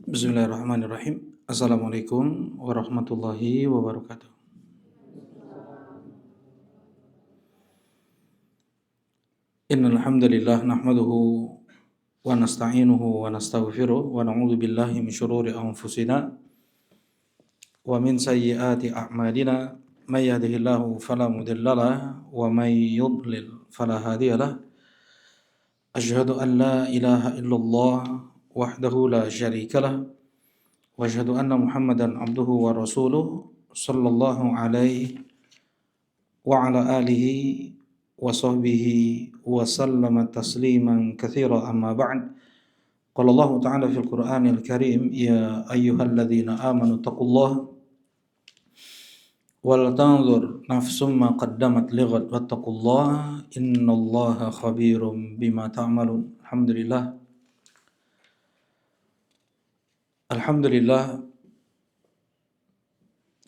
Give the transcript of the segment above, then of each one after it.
Bismillahirrahmanirrahim. Assalamualaikum warahmatullahi wabarakatuh. Innal hamdalillah nahmaduhu wa nasta'inuhu wa nastaghfiruh wa na'udzu billahi min shururi anfusina wa min sayyiati a'malina. May yahdihillahu fala mudilla lahu wa may yudlil fala hadiya lahu. Asyhadu an la ilaha illallah wahdahu la syarika lahu wa asyhadu anna Muhammadan abduhu wa rasuluh sallallahu alaihi wa ala alihi wa sahbihi wa sallama tasliman katsira amma ba'd. Qala Allah ta'ala fil Qur'anil Karim, ya ayyuhalladzina amanu taqullaha wal tanzur nafsum ma qaddamat lighad wattaqullaha innallaha khabirum bima ta'malun. Alhamdulillah,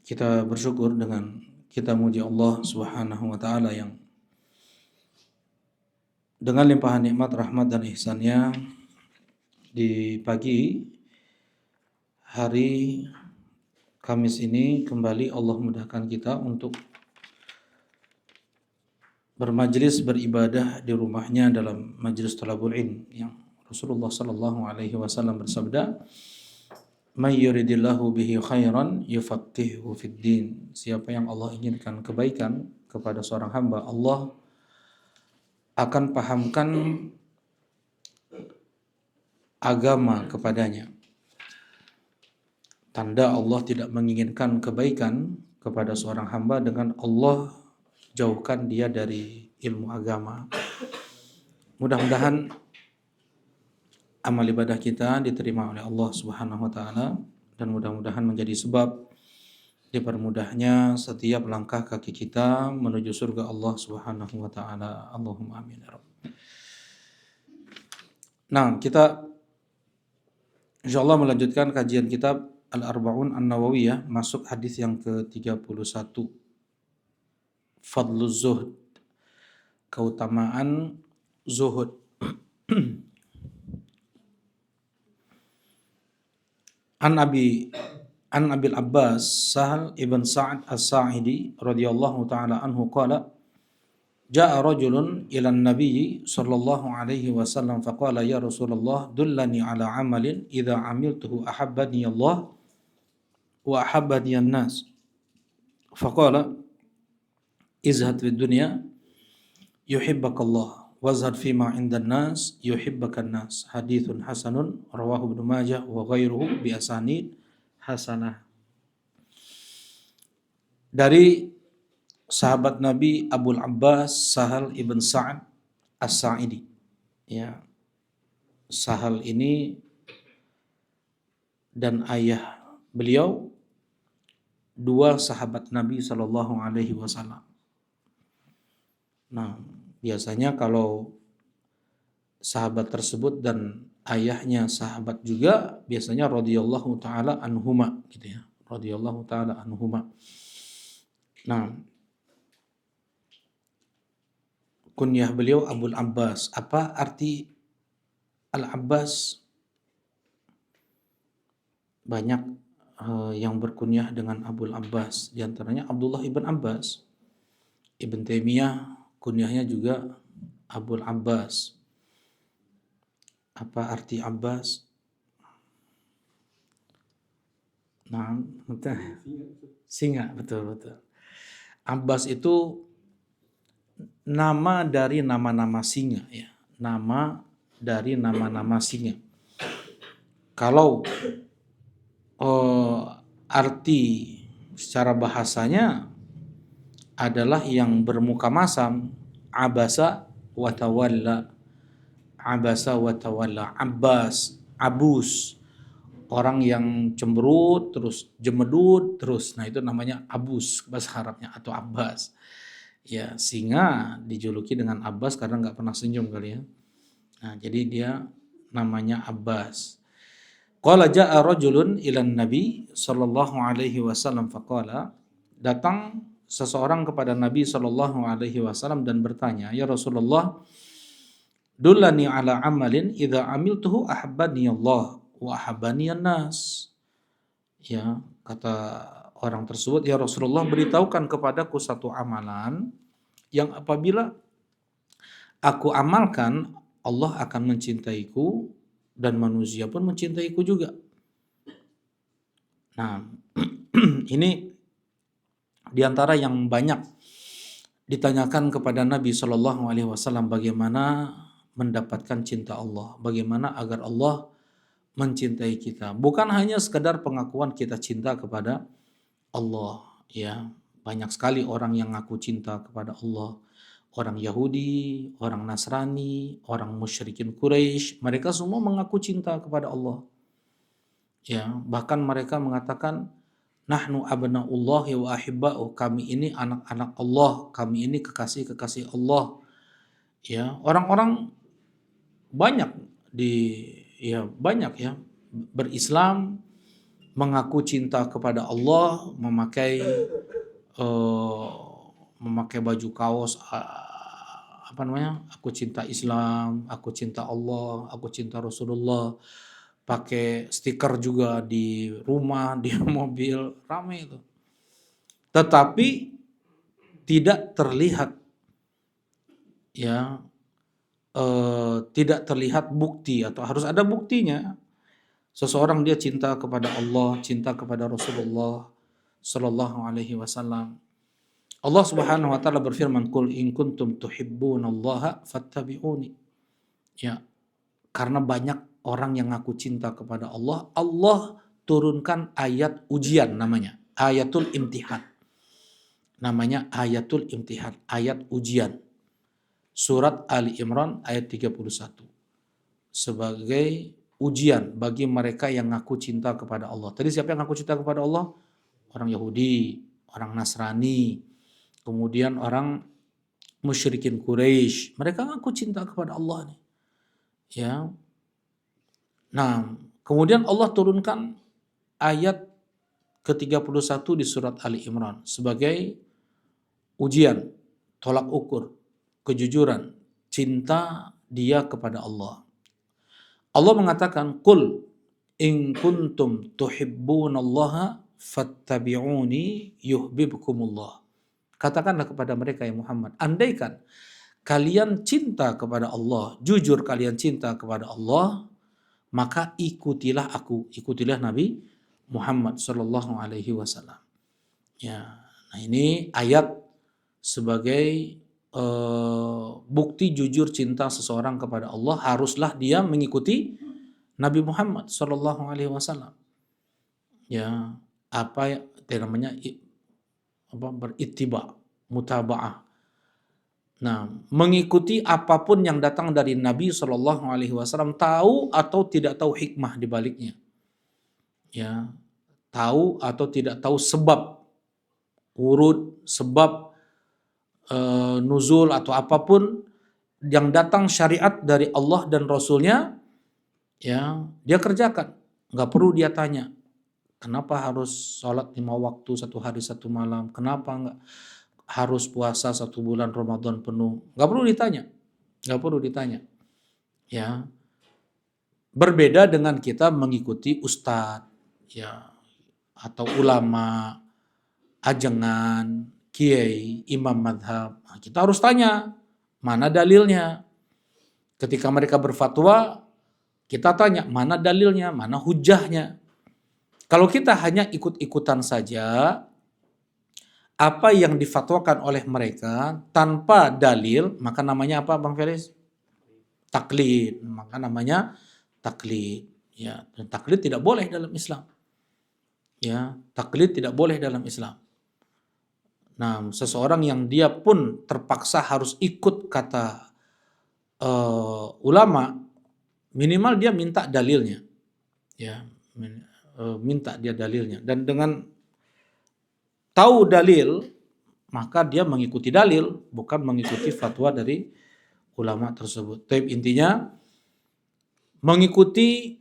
kita bersyukur dengan kita muji Allah Subhanahu wa taala yang dengan limpahan nikmat, rahmat dan ihsannya di pagi hari Kamis ini kembali Allah mudahkan kita untuk bermajlis beribadah di rumahnya dalam majlis thalabul ilm yang Rasulullah sallallahu alaihi wasallam bersabda, "May yuridillahu bihi khairan yufaqihuhu fid din." Siapa yang Allah inginkan kebaikan kepada seorang hamba, Allah akan pahamkan agama kepadanya. Tanda Allah tidak menginginkan kebaikan kepada seorang hamba dengan Allah jauhkan dia dari ilmu agama. Mudah-mudahan amal ibadah kita diterima oleh Allah Subhanahu wa taala dan mudah-mudahan menjadi sebab dipermudahnya setiap langkah kaki kita menuju surga Allah Subhanahu wa taala. Allahumma amin ya rabb. Nah, kita insyaallah melanjutkan kajian kitab Al-Arba'un An-Nawawiyah, masuk hadis yang ke-31. Fadluz zuhd, keutamaan zuhud. An Abil Abbas Sahal ibn Sa'ad As-Sa'idi radhiyallahu ta'ala anhu qala, ja'a rajulun ila an-nabiy sallallahu alaihi wasallam faqala, ya Rasulullah, dullani ala amalin idza amiltuhu ahabbani Allah wa ahabbani an-nas. Faqala, izhad fid dunya yuhibbakallah wazhad fima 'indan nas yuhibbakan nas. Haditsun hasanun rawahu Ibnu Majah wa ghairuhu bi asanid hasanah. Dari sahabat Nabi Abul Abbas Sahal ibn Sa'ad As-Sa'idi. Ya, Sahal ini dan ayah beliau dua sahabat Nabi Sallallahu Alaihi Wasallam. Nah, biasanya kalau sahabat tersebut dan ayahnya sahabat juga, biasanya radhiyallahu taala anhuma gitu ya. Radhiyallahu taala anhuma. Nah, kunyah beliau Abul Abbas. Apa arti Al-Abbas? Banyak yang berkunyah dengan Abul Abbas. Di antaranya Abdullah ibn Abbas. Ibn Taimiyah kunyahnya juga Abul Abbas. Apa arti Abbas? Nah, betul. Singa, betul. Abbas itu nama dari nama-nama singa ya. Nama dari nama-nama singa. Kalau arti secara bahasanya adalah yang bermuka masam, abasa wa tawalla. Abasa wa tawalla. Abbas, abus, orang yang cemberut terus jemedut terus. Nah, itu namanya abus bahasa Arabnya, atau Abbas. Ya, singa dijuluki dengan Abbas karena nggak pernah senyum kali ya. Nah, jadi dia namanya Abbas. Qala ja'a rajulun ilan nabi sallallahu alaihi wasallam faqala, datang seseorang kepada Nabi sallallahu alaihi wasallam dan bertanya, ya Rasulullah, dullani ala amalin idza amiltuhu ahabbani Allah wa ahabbaniyan nas. Ya, kata orang tersebut, ya Rasulullah, beritahukan kepadaku satu amalan yang apabila aku amalkan, Allah akan mencintaiku dan manusia pun mencintaiku juga. Nah, ini diantara yang banyak ditanyakan kepada Nabi Shallallahu Alaihi Wasallam, bagaimana mendapatkan cinta Allah, bagaimana agar Allah mencintai kita. Bukan hanya sekedar pengakuan kita cinta kepada Allah, ya. Banyak sekali orang yang ngaku cinta kepada Allah. Orang Yahudi, orang Nasrani, orang musyrikin Quraisy, mereka semua mengaku cinta kepada Allah. Ya, bahkan mereka mengatakan, nahnu abnaullahi wa ahibba'u, kami ini anak-anak Allah, kami ini kekasih-kekasih Allah. Ya, orang-orang banyak banyak ya berislam, mengaku cinta kepada Allah, memakai baju kaos aku cinta Islam, aku cinta Allah, aku cinta Rasulullah, pakai stiker juga di rumah, di mobil, ramai itu. Tetapi tidak terlihat ya tidak terlihat bukti, atau harus ada buktinya. Seseorang dia cinta kepada Allah, cinta kepada Rasulullah Sallallahu Alaihi Wasallam. Allah Subhanahu Wa Taala berfirman, "Qul in kuntum tuhibbunallaha fattabi'uni." Ya, karena banyak orang yang ngaku cinta kepada Allah, Allah turunkan ayat ujian, namanya ayatul imtihan. Namanya ayatul imtihan, ayat ujian. Surat Ali Imran ayat 31. Sebagai ujian bagi mereka yang ngaku cinta kepada Allah. Tadi siapa yang ngaku cinta kepada Allah? Orang Yahudi, orang Nasrani, kemudian orang musyrikin Quraisy. Mereka ngaku cinta kepada Allah nih. Ya. Nah, kemudian Allah turunkan ayat ke-31 di surat Ali Imran sebagai ujian, tolak ukur, kejujuran, cinta dia kepada Allah. Allah mengatakan, "Qul in kuntum tuhibbunallaha fattabi'uni yuhibbukumullah." Katakanlah kepada mereka, ya Muhammad, andaikan kalian cinta kepada Allah, jujur kalian cinta kepada Allah, maka ikutilah aku, ikutilah Nabi Muhammad sallallahu alaihi wasallam. Ya, nah ini ayat sebagai bukti jujur cinta seseorang kepada Allah, haruslah dia mengikuti Nabi Muhammad Sallallahu Alaihi Wasallam. Ya, namanya berittiba, mutabaah. Nah, mengikuti apapun yang datang dari Nabi Sallallahu Alaihi Wasallam, tahu atau tidak tahu hikmah di baliknya. Ya, tahu atau tidak tahu sebab urut, sebab nuzul atau apapun yang datang syariat dari Allah dan Rasulnya, ya dia kerjakan. Nggak perlu dia tanya, kenapa harus sholat 5 waktu 1 hari 1 malam, kenapa nggak harus puasa 1 bulan Ramadan penuh, nggak perlu ditanya. Ya, berbeda dengan kita mengikuti ustadz, ya, atau ulama, ajengan, kiai, imam madhab. Nah, kita harus tanya, mana dalilnya? Ketika mereka berfatwa, kita tanya, mana dalilnya, mana hujahnya? Kalau kita hanya ikut-ikutan saja, apa yang difatwakan oleh mereka tanpa dalil, maka namanya apa, Bang Felis? Taklid. Maka namanya taklid. Ya, dan taklid tidak boleh dalam Islam. Ya, taklid tidak boleh dalam Islam. Nah, seseorang yang dia pun terpaksa harus ikut kata ulama, minimal dia minta dalilnya, ya, minta dia dalilnya, dan dengan tahu dalil maka dia mengikuti dalil, bukan mengikuti fatwa dari ulama tersebut. Tapi intinya mengikuti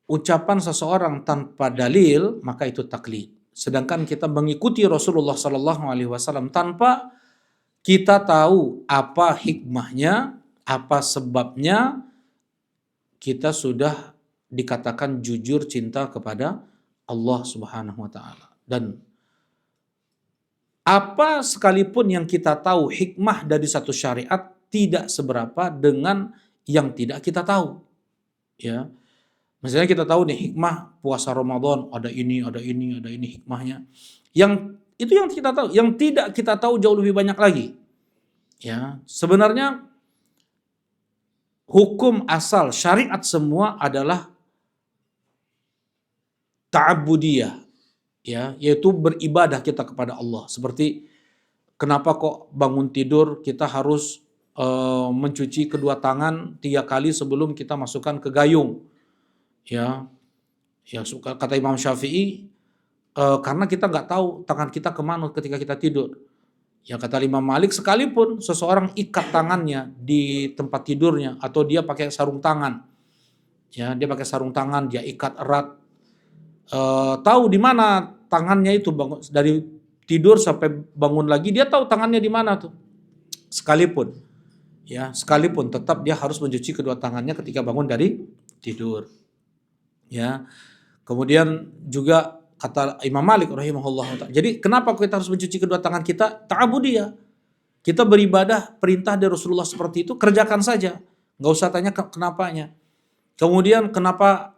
ucapan seseorang tanpa dalil maka itu taklid. Sedangkan kita mengikuti Rasulullah Sallallahu Alaihi Wasallam tanpa kita tahu apa hikmahnya, apa sebabnya, kita sudah dikatakan jujur cinta kepada Allah Subhanahu wa taala. Dan apa sekalipun yang kita tahu hikmah dari satu syariat tidak seberapa dengan yang tidak kita tahu. Ya, misalnya kita tahu nih hikmah puasa Ramadan, ada ini, ada ini, ada ini hikmahnya. Yang itu yang kita tahu, yang tidak kita tahu jauh lebih banyak lagi. Ya, sebenarnya hukum asal syariat semua adalah ta'abbudiyah, ya, yaitu beribadah kita kepada Allah. Seperti kenapa kok bangun tidur kita harus mencuci kedua tangan 3 kali sebelum kita masukkan ke gayung, ya, ya kata Imam Syafi'i, karena kita nggak tahu tangan kita kemana ketika kita tidur. Ya kata Imam Malik, sekalipun seseorang ikat tangannya di tempat tidurnya atau dia pakai sarung tangan, ya dia pakai sarung tangan, dia ikat erat, tahu di mana tangannya itu bangun dari tidur sampai bangun lagi, dia tahu tangannya di mana tuh. Sekalipun, ya sekalipun tetap dia harus mencuci kedua tangannya ketika bangun dari tidur. Ya, kemudian juga kata Imam Malik rahimahullah. Jadi kenapa kita harus mencuci kedua tangan kita? Ta'abudiyah. Kita beribadah, perintah dari Rasulullah seperti itu, kerjakan saja. Nggak usah tanya kenapanya. Kemudian kenapa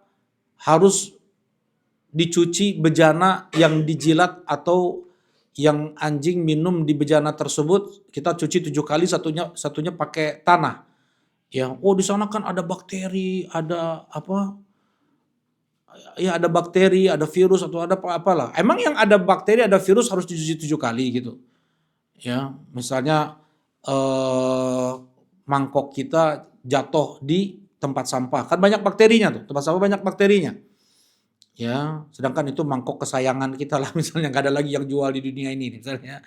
harus dicuci bejana yang dijilat atau yang anjing minum di bejana tersebut, kita cuci 7 kali, satunya pakai tanah. Ya, oh di sana kan ada bakteri, ada apa? Ya ada bakteri, ada virus atau ada apalah. Emang yang ada bakteri, ada virus harus dicuci 7 kali gitu. Ya, misalnya mangkok kita jatuh di tempat sampah, kan banyak bakterinya tuh, tempat sampah banyak bakterinya. Ya, sedangkan itu mangkok kesayangan kita lah, misalnya nggak ada lagi yang jual di dunia ini misalnya.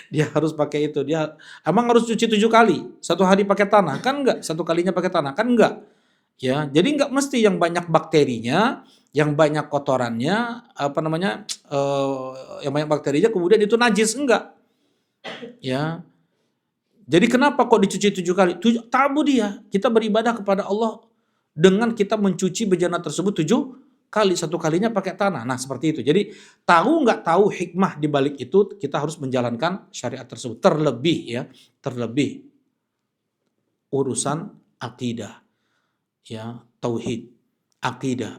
Dia harus pakai itu, dia emang harus cuci 7 kali, 1 hari pakai tanah, kan enggak, 1 kalinya pakai tanah, kan enggak. Ya, jadi nggak mesti yang banyak bakterinya, yang banyak kotorannya, apa namanya, yang banyak bakterinya kemudian itu najis, enggak. Ya, jadi kenapa kok dicuci 7 kali? Ta'budiyah, kita beribadah kepada Allah dengan kita mencuci bejana tersebut 7 kali, 1 kalinya pakai tanah. Nah seperti itu. Jadi tahu nggak tahu hikmah di balik itu, kita harus menjalankan syariat tersebut. Terlebih urusan akidah, ya tauhid, akidah.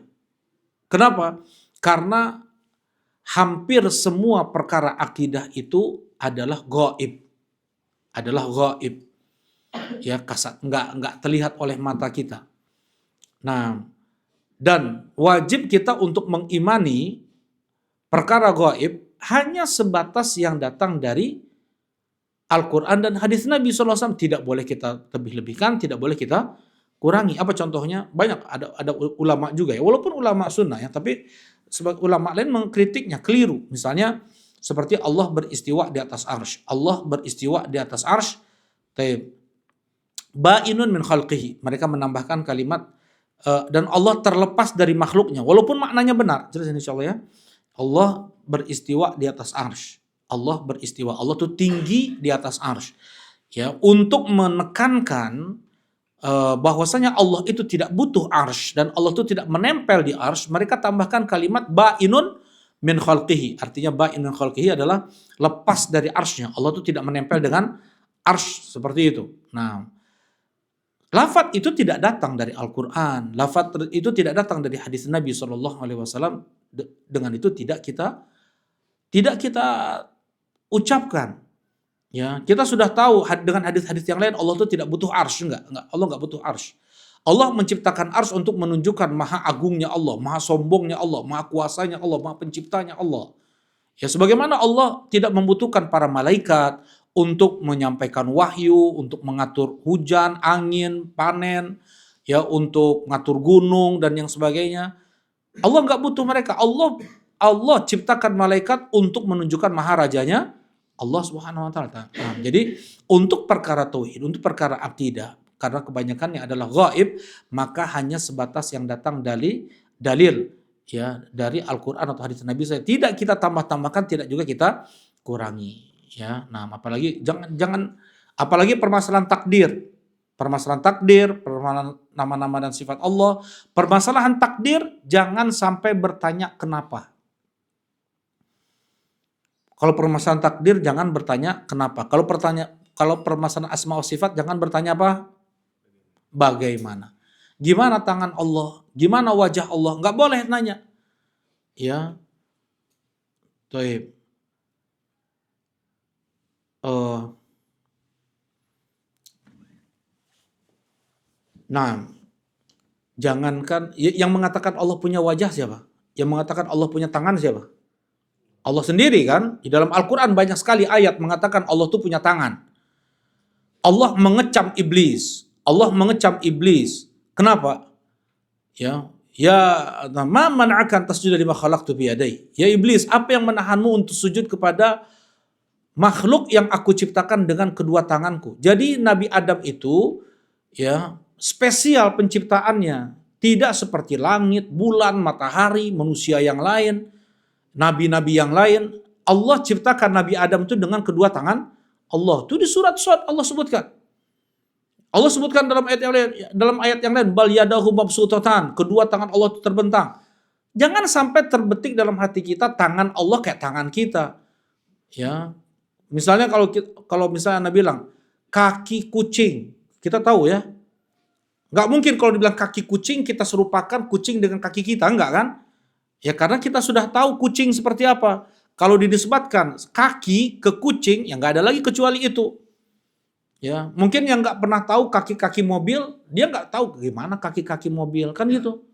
Kenapa? Karena hampir semua perkara akidah itu adalah gaib, ya kasat, nggak terlihat oleh mata kita. Nah, dan wajib kita untuk mengimani perkara gaib hanya sebatas yang datang dari Al-Quran dan hadis Nabi SAW. Tidak boleh kita lebih-lebihkan, tidak boleh kita kurangi. Apa contohnya? Banyak, ada ulama juga ya, walaupun ulama sunnah ya, tapi sebagai ulama lain mengkritiknya keliru. Misalnya seperti Allah beristiwa di atas arsy. Allah beristiwa di atas arsy. Ba'inun min khalqihi. Mereka menambahkan kalimat dan Allah terlepas dari makhluknya. Walaupun maknanya benar. Jelas insyaallah ya. Allah beristiwa di atas arsy. Allah beristiwa. Allah itu tinggi di atas arsy. Ya, untuk menekankan bahwasanya Allah itu tidak butuh arsy dan Allah itu tidak menempel di arsy, mereka tambahkan kalimat ba'inun min khalqihi. Artinya ba'inun min khalqihi adalah lepas dari arsy-nya. Allah itu tidak menempel dengan arsy, seperti itu. Nah, lafaz itu tidak datang dari Al-Quran, lafaz itu tidak datang dari hadis Nabi SAW. Dengan itu tidak kita ucapkan. Ya, kita sudah tahu dengan hadis-hadis yang lain Allah itu tidak butuh arsy, enggak, Allah enggak butuh arsy. Allah menciptakan arsy untuk menunjukkan maha agungnya Allah, maha sombongnya Allah, maha kuasanya Allah, maha penciptanya Allah. Ya, sebagaimana Allah tidak membutuhkan para malaikat untuk menyampaikan wahyu, untuk mengatur hujan, angin, panen, ya, untuk mengatur gunung dan yang sebagainya. Allah nggak butuh mereka. Allah ciptakan malaikat untuk menunjukkan maharajanya Allah Subhanahu wa taala. Nah, jadi untuk perkara tauhid, untuk perkara akidah, karena kebanyakannya adalah gaib, maka hanya sebatas yang datang dari dalil, ya, dari Al-Qur'an atau hadis Nabi saya. Tidak kita tambah-tambahkan, tidak juga kita kurangi, ya. Nah, apalagi jangan apalagi permasalahan takdir. Permasalahan takdir, permasalahan nama-nama dan sifat Allah. Permasalahan takdir jangan sampai bertanya kenapa. Kalau permasalahan takdir jangan bertanya kenapa. Kalau permasalahan asma wa sifat jangan bertanya apa? Bagaimana. Gimana tangan Allah? Gimana wajah Allah? Nggak boleh nanya. Ya. Taib. Nah, jangankan yang mengatakan Allah punya wajah siapa? Yang mengatakan Allah punya tangan siapa? Allah sendiri kan? Di dalam Al-Quran banyak sekali ayat mengatakan Allah tuh punya tangan. Allah mengecam iblis. Allah mengecam iblis. Kenapa? Ya, ma mana'akan tasjuda lima khalaqtu biyadai. Ya iblis, apa yang menahanmu untuk sujud kepada makhluk yang aku ciptakan dengan kedua tanganku? Jadi Nabi Adam itu ya spesial penciptaannya, tidak seperti langit, bulan, matahari, manusia yang lain, nabi-nabi yang lain. Allah ciptakan Nabi Adam itu dengan kedua tangan Allah. Itu di surat Shad Allah sebutkan. Allah sebutkan dalam ayat yang lain, bal yadahu mabsutatan, kedua tangan Allah itu terbentang. Jangan sampai terbetik dalam hati kita tangan Allah kayak tangan kita. Ya. Misalnya kalau misalnya Anda bilang kaki kucing, kita tahu ya. Nggak mungkin kalau dibilang kaki kucing kita serupakan kucing dengan kaki kita, enggak kan? Ya karena kita sudah tahu kucing seperti apa. Kalau dinisbatkan kaki ke kucing, ya nggak ada lagi kecuali itu. Ya, mungkin yang nggak pernah tahu kaki-kaki mobil, dia nggak tahu gimana kaki-kaki mobil, kan gitu.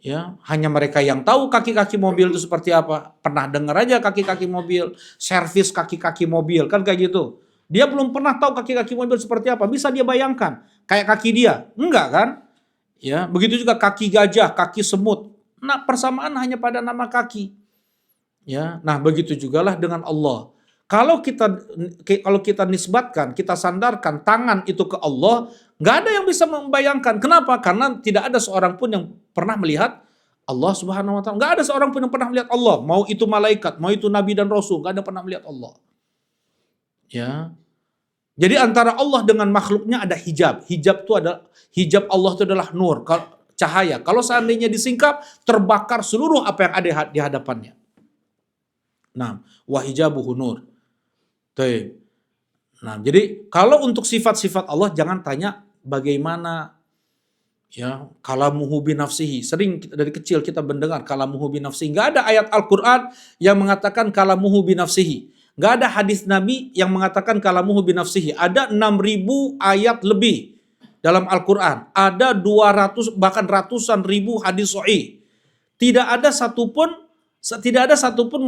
Ya, hanya mereka yang tahu kaki-kaki mobil itu seperti apa. Pernah dengar aja kaki-kaki mobil, servis kaki-kaki mobil, kan kayak gitu. Dia belum pernah tahu kaki-kaki mobil seperti apa. Bisa dia bayangkan kayak kaki dia? Enggak kan? Ya, begitu juga kaki gajah, kaki semut. Nah, persamaan hanya pada nama kaki. Ya, nah begitu jugalah dengan Allah. Kalau kita nisbatkan, kita sandarkan tangan itu ke Allah, nggak ada yang bisa membayangkan. Kenapa? Karena tidak ada seorang pun yang pernah melihat Allah Subhanahu wa taala. Nggak ada seorang pun yang pernah melihat Allah, mau itu malaikat, mau itu nabi dan rasul, nggak ada pernah melihat Allah. Ya. Jadi antara Allah dengan makhluknya ada hijab. Hijab Allah itu adalah nur, cahaya. Kalau seandainya disingkap, terbakar seluruh apa yang ada di hadapannya. Nah, wa hijabuhu nur. Nah, jadi kalau untuk sifat-sifat Allah jangan tanya bagaimana ya kalamuhu binafsihi. Sering dari kecil kita mendengar kalamuhu binafsihi. Enggak ada ayat Al-Qur'an yang mengatakan kalamuhu binafsihi. Enggak ada hadis Nabi yang mengatakan kalamuhu binafsihi. Ada 6.000 ayat lebih dalam Al-Qur'an. Ada 200 bahkan ratusan ribu hadis sahih. Tidak ada satupun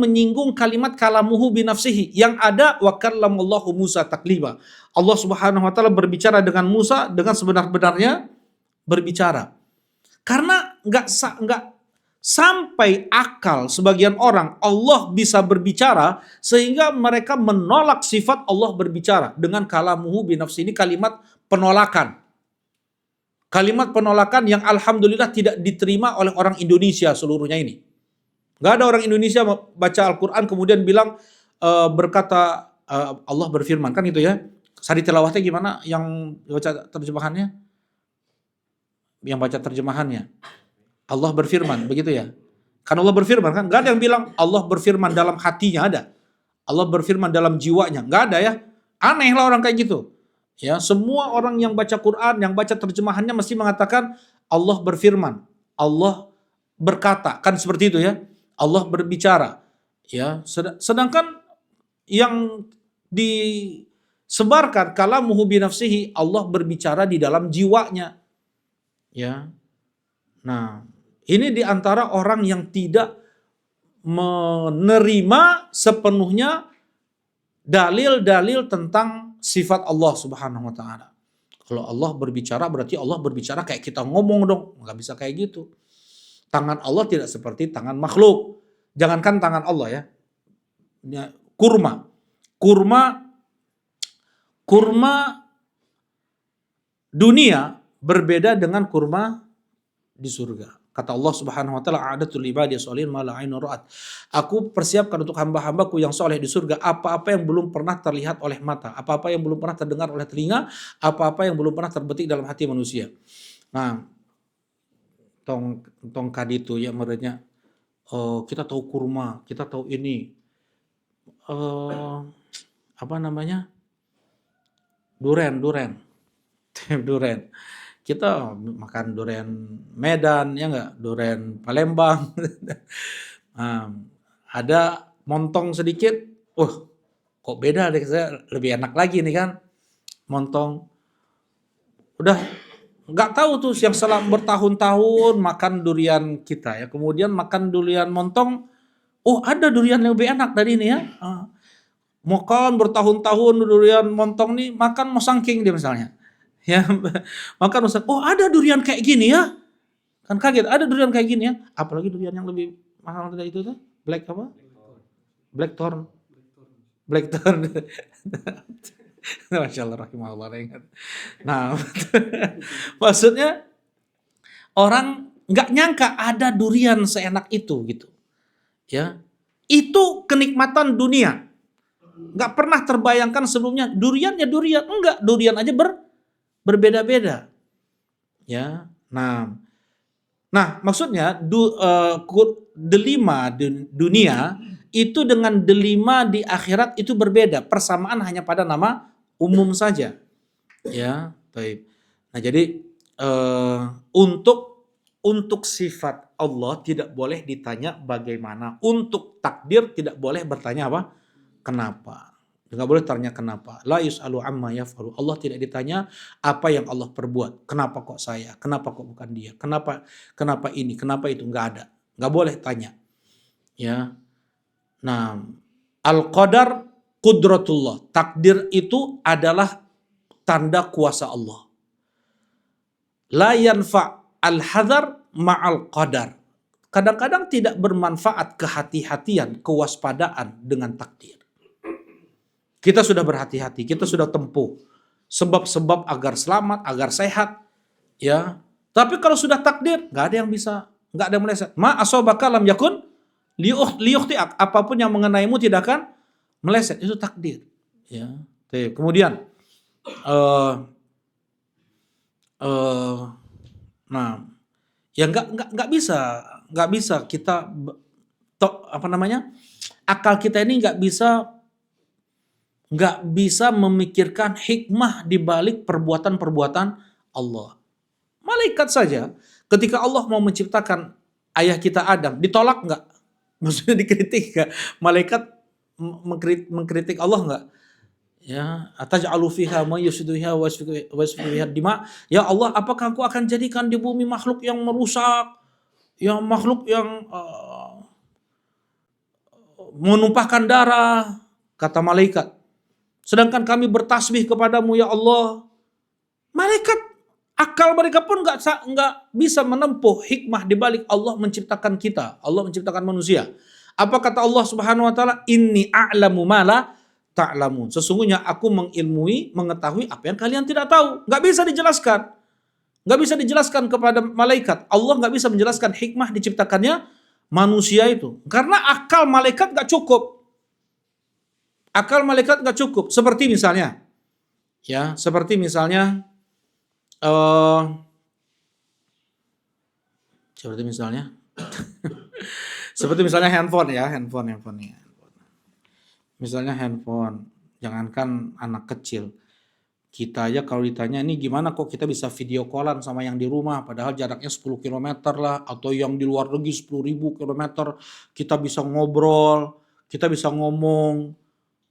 menyinggung kalimat kalamuhu binafsihi. Yang ada wa kallamallahu Musa taklima. Allah Subhanahu wa taala berbicara dengan Musa dengan sebenar-benarnya berbicara. Karena enggak sampai akal sebagian orang Allah bisa berbicara sehingga mereka menolak sifat Allah berbicara dengan kalamuhu binafsihi. Ini kalimat penolakan. Kalimat penolakan yang alhamdulillah tidak diterima oleh orang Indonesia seluruhnya ini. Gak ada orang Indonesia baca Al-Quran kemudian bilang berkata Allah berfirman, kan gitu ya. Sari tilawahnya gimana yang baca terjemahannya? Yang baca terjemahannya. Allah berfirman, begitu ya. Kan Allah berfirman kan? Gak ada yang bilang Allah berfirman dalam hatinya, ada. Allah berfirman dalam jiwanya, gak ada ya. Aneh lah orang kayak gitu. Ya, semua orang yang baca Quran, yang baca terjemahannya mesti mengatakan Allah berfirman, Allah berkata, kan seperti itu ya. Allah berbicara, ya. Sedangkan yang disebarkan kalamuhu binafsihi, Allah berbicara di dalam jiwanya, ya. Nah, ini diantara orang yang tidak menerima sepenuhnya dalil-dalil tentang sifat Allah Subhanahu wa taala. Kalau Allah berbicara berarti Allah berbicara kayak kita ngomong dong, nggak bisa kayak gitu. Tangan Allah tidak seperti tangan makhluk. Jangankan tangan Allah ya. Kurma dunia berbeda dengan kurma di surga. Kata Allah Subhanahu wa taala, "A'adatul ibadi sholihin ma la 'ainun ra'at." Aku persiapkan untuk hamba-hambaku yang soleh di surga apa-apa yang belum pernah terlihat oleh mata, apa-apa yang belum pernah terdengar oleh telinga, apa-apa yang belum pernah terbetik dalam hati manusia. Nah, tong tong kaditu ya muridnya, kita tahu kurma, kita tahu ini, eh apa namanya? Duren, duren. Duren. Kita makan duren Medan ya enggak, duren Palembang. Nah, ada montong sedikit, kok beda deh, saya lebih enak lagi nih kan, montong. Udah nggak tahu tuh yang selama bertahun-tahun makan durian kita ya, kemudian makan durian montong, ada durian yang lebih enak dari ini ya. Makan bertahun-tahun durian montong nih, makan mosangking dia misalnya. Ya, makan mosangking, ada durian kayak gini ya. Kan kaget, ada durian kayak gini ya. Apalagi durian yang lebih mahal dari itu tuh, black apa? Blackthorn. Blackthorn. Masya Allah, rahimahullah, ingat. Nah, maksudnya orang nggak nyangka ada durian seenak itu gitu. Ya, itu kenikmatan dunia. Nggak pernah terbayangkan sebelumnya durian ya durian, enggak, durian aja berbeda-beda. Ya, nah maksudnya delima dunia itu dengan delima di akhirat itu berbeda. Persamaan hanya pada nama umum saja. Ya, baik. Nah jadi untuk sifat Allah tidak boleh ditanya bagaimana. Untuk takdir tidak boleh bertanya apa? Kenapa? Nggak boleh tanya kenapa. La yus'alu amma yaf'alu. Allah tidak ditanya apa yang Allah perbuat. Kenapa kok saya? Kenapa kok bukan dia? Kenapa ini? Kenapa itu? Nggak ada. Nggak boleh tanya. Ya. Nah, al-qadar qudratullah. Takdir itu adalah tanda kuasa Allah. La yanfa' al-hadar ma'al qadar. Kadang-kadang tidak bermanfaat kehati-hatian, kewaspadaan dengan takdir. Kita sudah berhati-hati, kita sudah tempuh sebab-sebab agar selamat, agar sehat, ya. Tapi kalau sudah takdir, nggak ada yang bisa, nggak ada yang meleset. Ma asobaka lam yakun liyukhti'ak. Apapun yang mengenaimu tidak akan meleset, itu takdir. Ya. Kemudian, nah, ya nggak bisa kita, akal kita ini nggak bisa memikirkan hikmah di balik perbuatan-perbuatan Allah. Malaikat saja, ketika Allah mau menciptakan ayah kita Adam, ditolak nggak? Maksudnya dikritik nggak? Malaikat mengkritik Allah nggak? Ya, ataj'alu fiha may yufsiduha wa yasfiku dima. Ya Allah, apakah Engkau akan jadikan di bumi makhluk yang merusak, makhluk yang menumpahkan darah? Kata malaikat. Sedangkan kami bertasbih kepadamu ya Allah. Malaikat, akal mereka pun nggak bisa menempuh hikmah di balik Allah menciptakan kita. Allah menciptakan manusia. Apa kata Allah Subhanahu wa taala? Inni a'lamu ma la ta'lamun. Sesungguhnya aku mengetahui apa yang kalian tidak tahu. Nggak bisa dijelaskan. Nggak bisa dijelaskan kepada malaikat. Allah nggak bisa menjelaskan hikmah diciptakannya manusia itu. Karena akal malaikat nggak cukup. Akal malaikat nggak cukup. Seperti misalnya, seperti misalnya handphone ya, handphone. Misalnya handphone, jangankan anak kecil. Kita aja kalau ditanya, ini gimana kok kita bisa video callan sama yang di rumah, padahal jaraknya 10 km lah, atau yang di luar negeri 10.000 km, kita bisa ngobrol, kita bisa ngomong.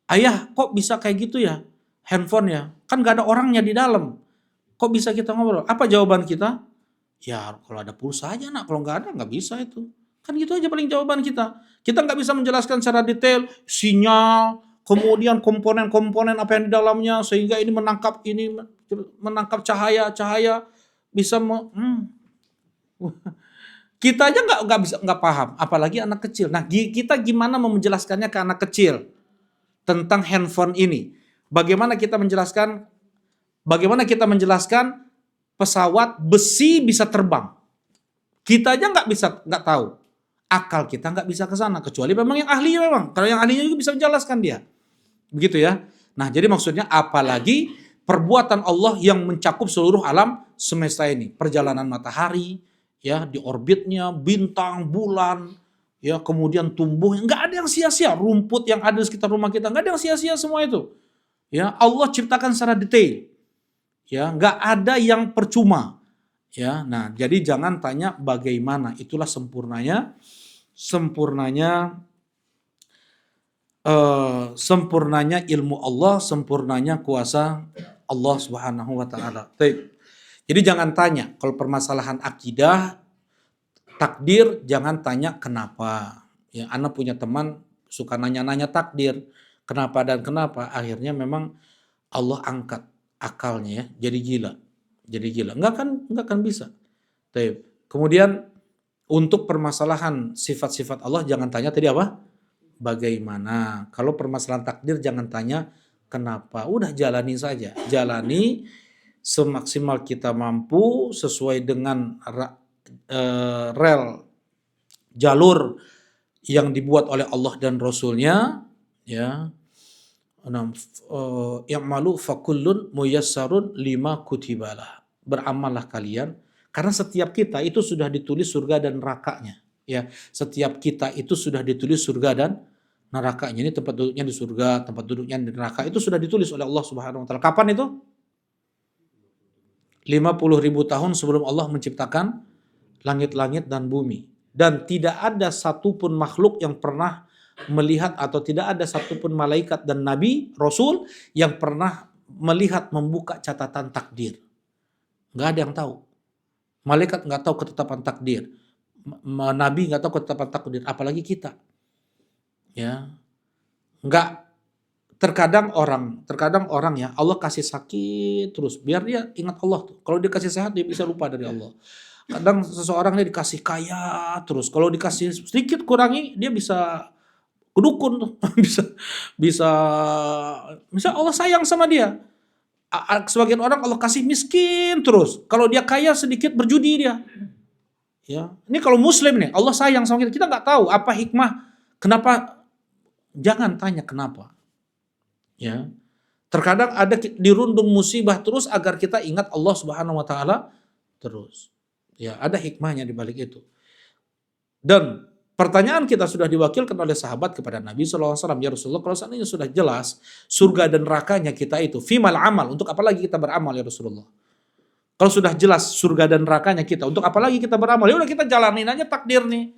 Ayah, kok bisa kayak gitu ya? Handphone ya, kan gak ada orangnya di dalam. Kok bisa kita ngobrol? Apa jawaban kita? Ya kalau ada pulsa aja nak, kalau nggak ada nggak bisa itu. Kan gitu aja paling jawaban kita. Kita nggak bisa menjelaskan secara detail sinyal, kemudian komponen-komponen apa yang di dalamnya sehingga ini menangkap cahaya bisa kita aja nggak paham, apalagi anak kecil. Nah, kita gimana menjelaskannya ke anak kecil tentang handphone ini? Bagaimana kita menjelaskan pesawat besi bisa terbang? Kita aja nggak tahu. Akal kita nggak bisa ke sana, kecuali memang yang ahli memang. Kalau yang ahlinya juga bisa menjelaskan dia. Begitu ya. Nah, jadi maksudnya apalagi perbuatan Allah yang mencakup seluruh alam semesta ini. Perjalanan matahari, ya, di orbitnya, bintang, bulan, ya, kemudian tumbuh. Nggak ada yang sia-sia. Rumput yang ada di sekitar rumah kita, nggak ada yang sia-sia semua itu. Ya, Allah ciptakan secara detail. Ya, nggak ada yang percuma. Ya, nah, jadi jangan tanya bagaimana. Itulah sempurnanya sempurnanya ilmu Allah, sempurnanya kuasa Allah Subhanahu wa taala. Jadi jangan tanya kalau permasalahan akidah, takdir, jangan tanya kenapa. Ya, Ana punya teman suka nanya-nanya takdir, kenapa dan kenapa, akhirnya memang Allah angkat akalnya ya, jadi gila. Jadi gila. Enggak kan bisa. Kemudian untuk permasalahan sifat-sifat Allah jangan tanya tadi apa? Bagaimana. Kalau permasalahan takdir jangan tanya kenapa. Udah jalani saja. Jalani semaksimal kita mampu sesuai dengan rel jalur yang dibuat oleh Allah dan Rasulnya, ya. Ya'malu fakullun muyassarun lima kutibalah. Beramallah kalian karena setiap kita itu sudah ditulis surga dan nerakanya, ya. Setiap kita itu sudah ditulis surga dan nerakanya. Ini tempat duduknya di surga, tempat duduknya di neraka itu sudah ditulis oleh Allah Subhanahu wa taala. Kapan itu? 50.000 tahun sebelum Allah menciptakan langit-langit dan bumi. Dan tidak ada satupun makhluk yang pernah melihat atau tidak ada satupun malaikat dan nabi, rasul yang pernah melihat membuka catatan takdir. Nggak ada yang tahu. Malaikat nggak tahu ketetapan takdir. Nabi nggak tahu ketetapan takdir, apalagi kita. Ya, nggak. Terkadang orang ya Allah kasih sakit terus biar dia ingat Allah tuh. Kalau dia kasih sehat dia bisa lupa dari Allah. Kadang seseorang dia dikasih kaya terus, kalau dikasih sedikit kurangi dia bisa kedukun tuh. bisa bisa bisa Allah sayang sama dia. Sebagian orang Allah kasih miskin terus, kalau dia kaya sedikit berjudi dia. Ya, ini kalau muslim nih Allah sayang sama kita, kita nggak tahu apa hikmah kenapa. Jangan tanya kenapa. Ya, terkadang ada dirundung musibah terus agar kita ingat Allah Subhanahu wa taala terus. Ya, ada hikmahnya di balik itu. Dan pertanyaan kita sudah diwakilkan oleh sahabat kepada Nabi SAW. Ya Rasulullah, kalau seandainya sudah jelas surga dan nerakanya kita itu, fimal amal, untuk apa lagi kita beramal ya Rasulullah? Kalau sudah jelas surga dan nerakanya kita, untuk apa lagi kita beramal? Ya udah kita jalanin aja takdir nih.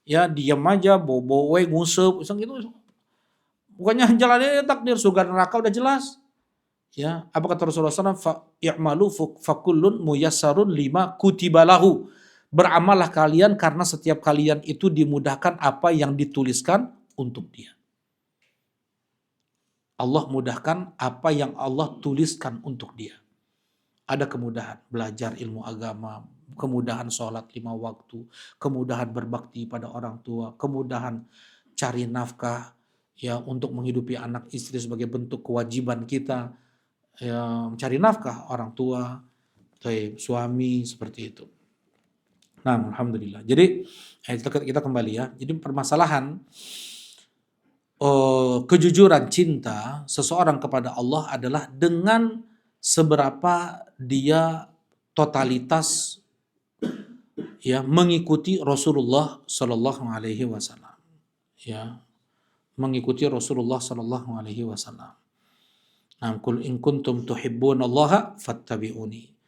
Ya, diam aja, bobo, ngusep, gitu. Bukannya jalanin takdir, surga dan neraka udah jelas. Ya, apa kata Rasulullah SAW? I'malu fakullun muyassarun lima kutibalahu. Beramallah kalian karena setiap kalian itu dimudahkan apa yang dituliskan untuk dia. Allah mudahkan apa yang Allah tuliskan untuk dia. Ada kemudahan belajar ilmu agama, kemudahan sholat 5 waktu, kemudahan berbakti pada orang tua, kemudahan cari nafkah, ya, untuk menghidupi anak istri sebagai bentuk kewajiban kita, ya, mencari nafkah orang tua, suami, seperti itu. Nah, alhamdulillah. Jadi kita kembali ya. Jadi permasalahan kejujuran cinta seseorang kepada Allah adalah dengan seberapa dia totalitas ya mengikuti Rasulullah Shallallahu Alaihi Wasallam. Ya, mengikuti Rasulullah Sallallahu Alaihi Wasallam. Nah, kul in kuntum tuhibbunallaha fattabi'uni.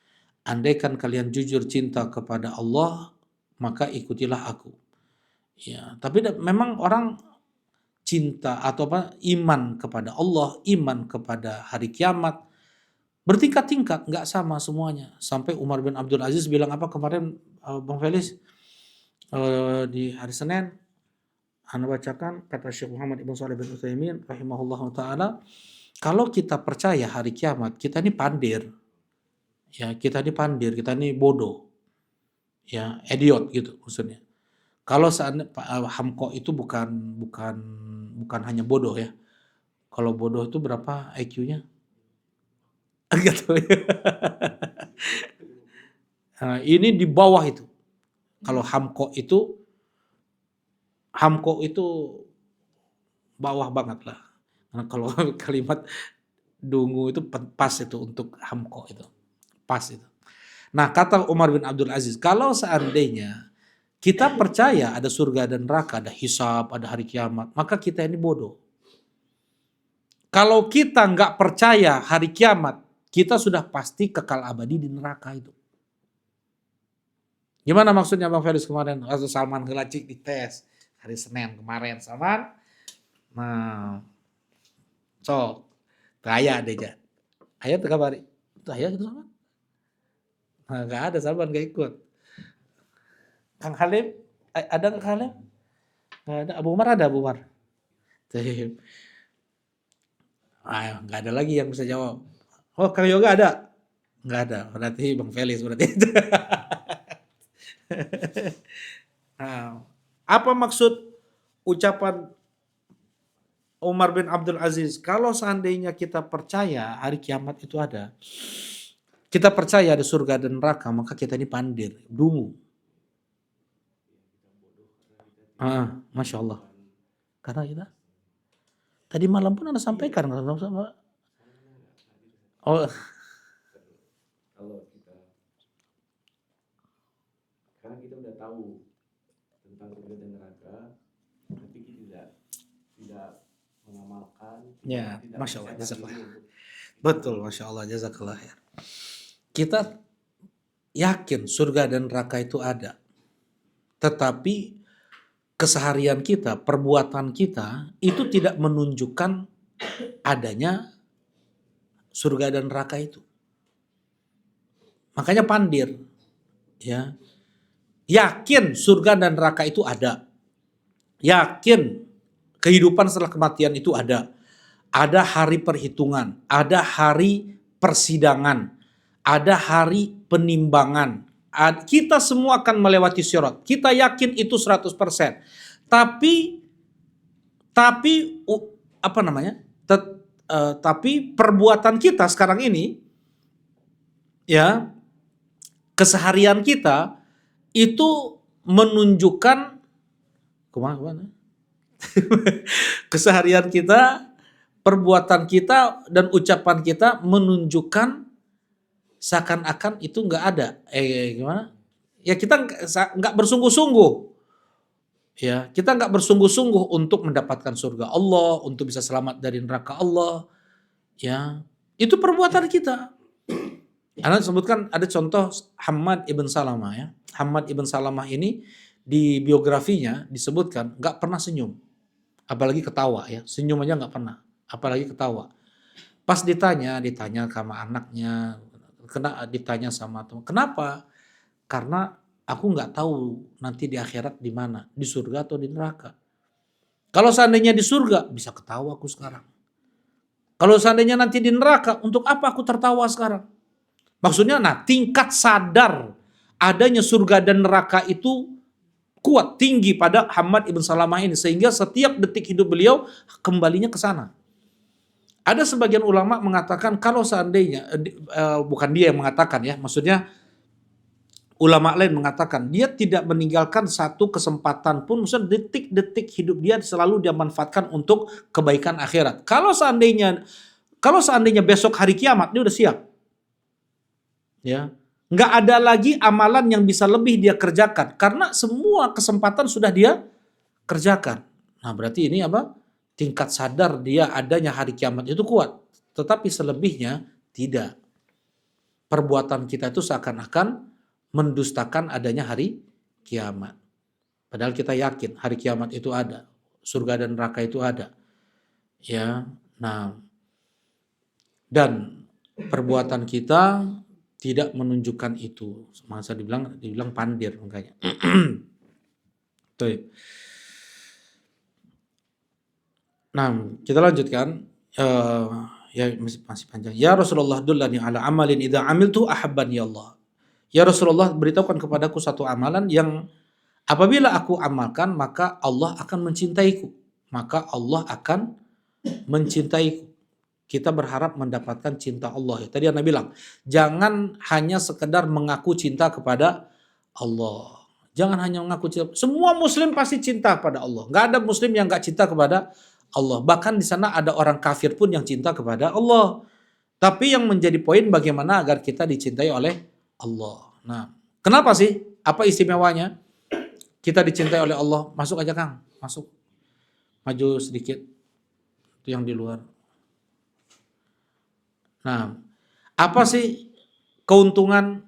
Andaikan kalian jujur cinta kepada Allah, maka ikutilah aku. Ya, tapi memang orang cinta atau iman kepada Allah, iman kepada hari kiamat bertingkat-tingkat, nggak sama semuanya. Sampai Umar bin Abdul Aziz bilang apa kemarin, Bang Felis, di hari Senin. Anda bacakan kata Syekh Muhammad Ibn Shalih bin Utsaimin rahimahullahu taala, kalau kita percaya hari kiamat, kita ini pandir. Ya, kita ini bodoh. Ya, idiot gitu maksudnya. Kalau Hamko itu bukan hanya bodoh ya. Kalau bodoh itu berapa IQ-nya? Enggak tahu. Nah, ini di bawah itu. Kalau hamko itu bawah banget lah. Karena kalau kalimat dungu itu pas itu untuk hamko itu. Pas itu. Nah, kata Umar bin Abdul Aziz, kalau seandainya kita percaya ada surga dan neraka, ada hisab, ada hari kiamat, maka kita ini bodoh. Kalau kita nggak percaya hari kiamat, kita sudah pasti kekal abadi di neraka itu. Gimana maksudnya Bang Felis kemarin? Waktu Salman Gelacik dites hari Senin kemarin, Salman. Nah, so, kaya deh ya. Ayo tuh kabari. Tuh ayo gitu Salman. Nah, nggak ada Salman nggak ikut. Kang Halim, ada Kang Halim? Nggak ada. Abu Umar ada Abu Umar. Ayo, nggak ada lagi yang bisa jawab. Oh, Kang Yoga ada? Nggak ada. Berarti Bang Felis berarti itu. Nah, apa maksud ucapan Umar bin Abdul Aziz? Kalau seandainya kita percaya hari kiamat itu ada, kita percaya ada surga dan neraka, maka kita ini pandir, dungu. Masya Allah. Karena kita tadi malam pun Anda sampaikan. Oh, kalau kita, karena kita udah tahu tentang surga dan neraka, tapi kita tidak mengamalkan. ya, tidak Masya Allah, jazakallah. untuk Betul, Masya Allah, jazakallah. Kita yakin surga dan neraka itu ada. Tetapi keseharian kita, perbuatan kita, itu tidak menunjukkan adanya surga dan neraka itu. Makanya pandir. Ya. Yakin surga dan neraka itu ada. Yakin kehidupan setelah kematian itu ada. Ada hari perhitungan, ada hari persidangan, ada hari penimbangan. Kita semua akan melewati sirat. Kita yakin itu 100%. Tapi apa namanya? Tapi perbuatan kita sekarang ini, ya, keseharian kita itu menunjukkan kemana? Keseharian kita, perbuatan kita dan ucapan kita menunjukkan seakan-akan itu nggak ada. Gimana? Ya kita nggak bersungguh-sungguh. Ya, kita nggak bersungguh-sungguh untuk mendapatkan surga Allah, untuk bisa selamat dari neraka Allah. Ya, itu perbuatan kita. Anda sebutkan ada contoh Hammad ibn Salamah ya. Hammad ibn Salamah ini di biografinya disebutkan nggak pernah senyum, apalagi ketawa ya. Senyum aja nggak pernah, apalagi ketawa. Pas ditanya sama anaknya, ditanya sama teman, kenapa? Karena aku nggak tahu nanti di akhirat di mana, di surga atau di neraka. Kalau seandainya di surga, bisa ketawa aku sekarang. Kalau seandainya nanti di neraka, untuk apa aku tertawa sekarang? Maksudnya, tingkat sadar adanya surga dan neraka itu kuat, tinggi pada Hammad ibn Salamah ini. Sehingga setiap detik hidup beliau kembalinya ke sana. Ada sebagian ulama mengatakan kalau seandainya, bukan dia yang mengatakan ya, maksudnya ulama lain mengatakan dia tidak meninggalkan satu kesempatan pun, maksudnya detik-detik hidup dia selalu dia manfaatkan untuk kebaikan akhirat. Kalau seandainya besok hari kiamat dia udah siap. Ya, nggak ada lagi amalan yang bisa lebih dia kerjakan karena semua kesempatan sudah dia kerjakan. Nah, berarti ini apa? Tingkat sadar dia adanya hari kiamat itu kuat. Tetapi selebihnya tidak. Perbuatan kita itu seakan-akan mendustakan adanya hari kiamat. Padahal kita yakin hari kiamat itu ada. Surga dan neraka itu ada. Ya. Nah, dan perbuatan kita tidak menunjukkan itu. Masa dibilang pandir makanya. Tuh. Nah, kita lanjutkan. Ya masih panjang. Ya Rasulullah dullani ala amalin idza amiltu ahabbani Allah. Ya Rasulullah, beritahukan kepadaku satu amalan yang apabila aku amalkan maka Allah akan mencintaiku. Maka Allah akan mencintaiku. Kita berharap mendapatkan cinta Allah. Tadi Anda bilang, jangan hanya sekedar mengaku cinta kepada Allah. Jangan hanya mengaku cinta. Semua muslim pasti cinta pada Allah. Nggak ada muslim yang nggak cinta kepada Allah. Bahkan di sana ada orang kafir pun yang cinta kepada Allah. Tapi yang menjadi poin bagaimana agar kita dicintai oleh Allah. Nah, kenapa sih? Apa istimewanya? Kita dicintai oleh Allah. Masuk aja Kang, masuk. Maju sedikit. Itu yang di luar. Nah, apa sih keuntungan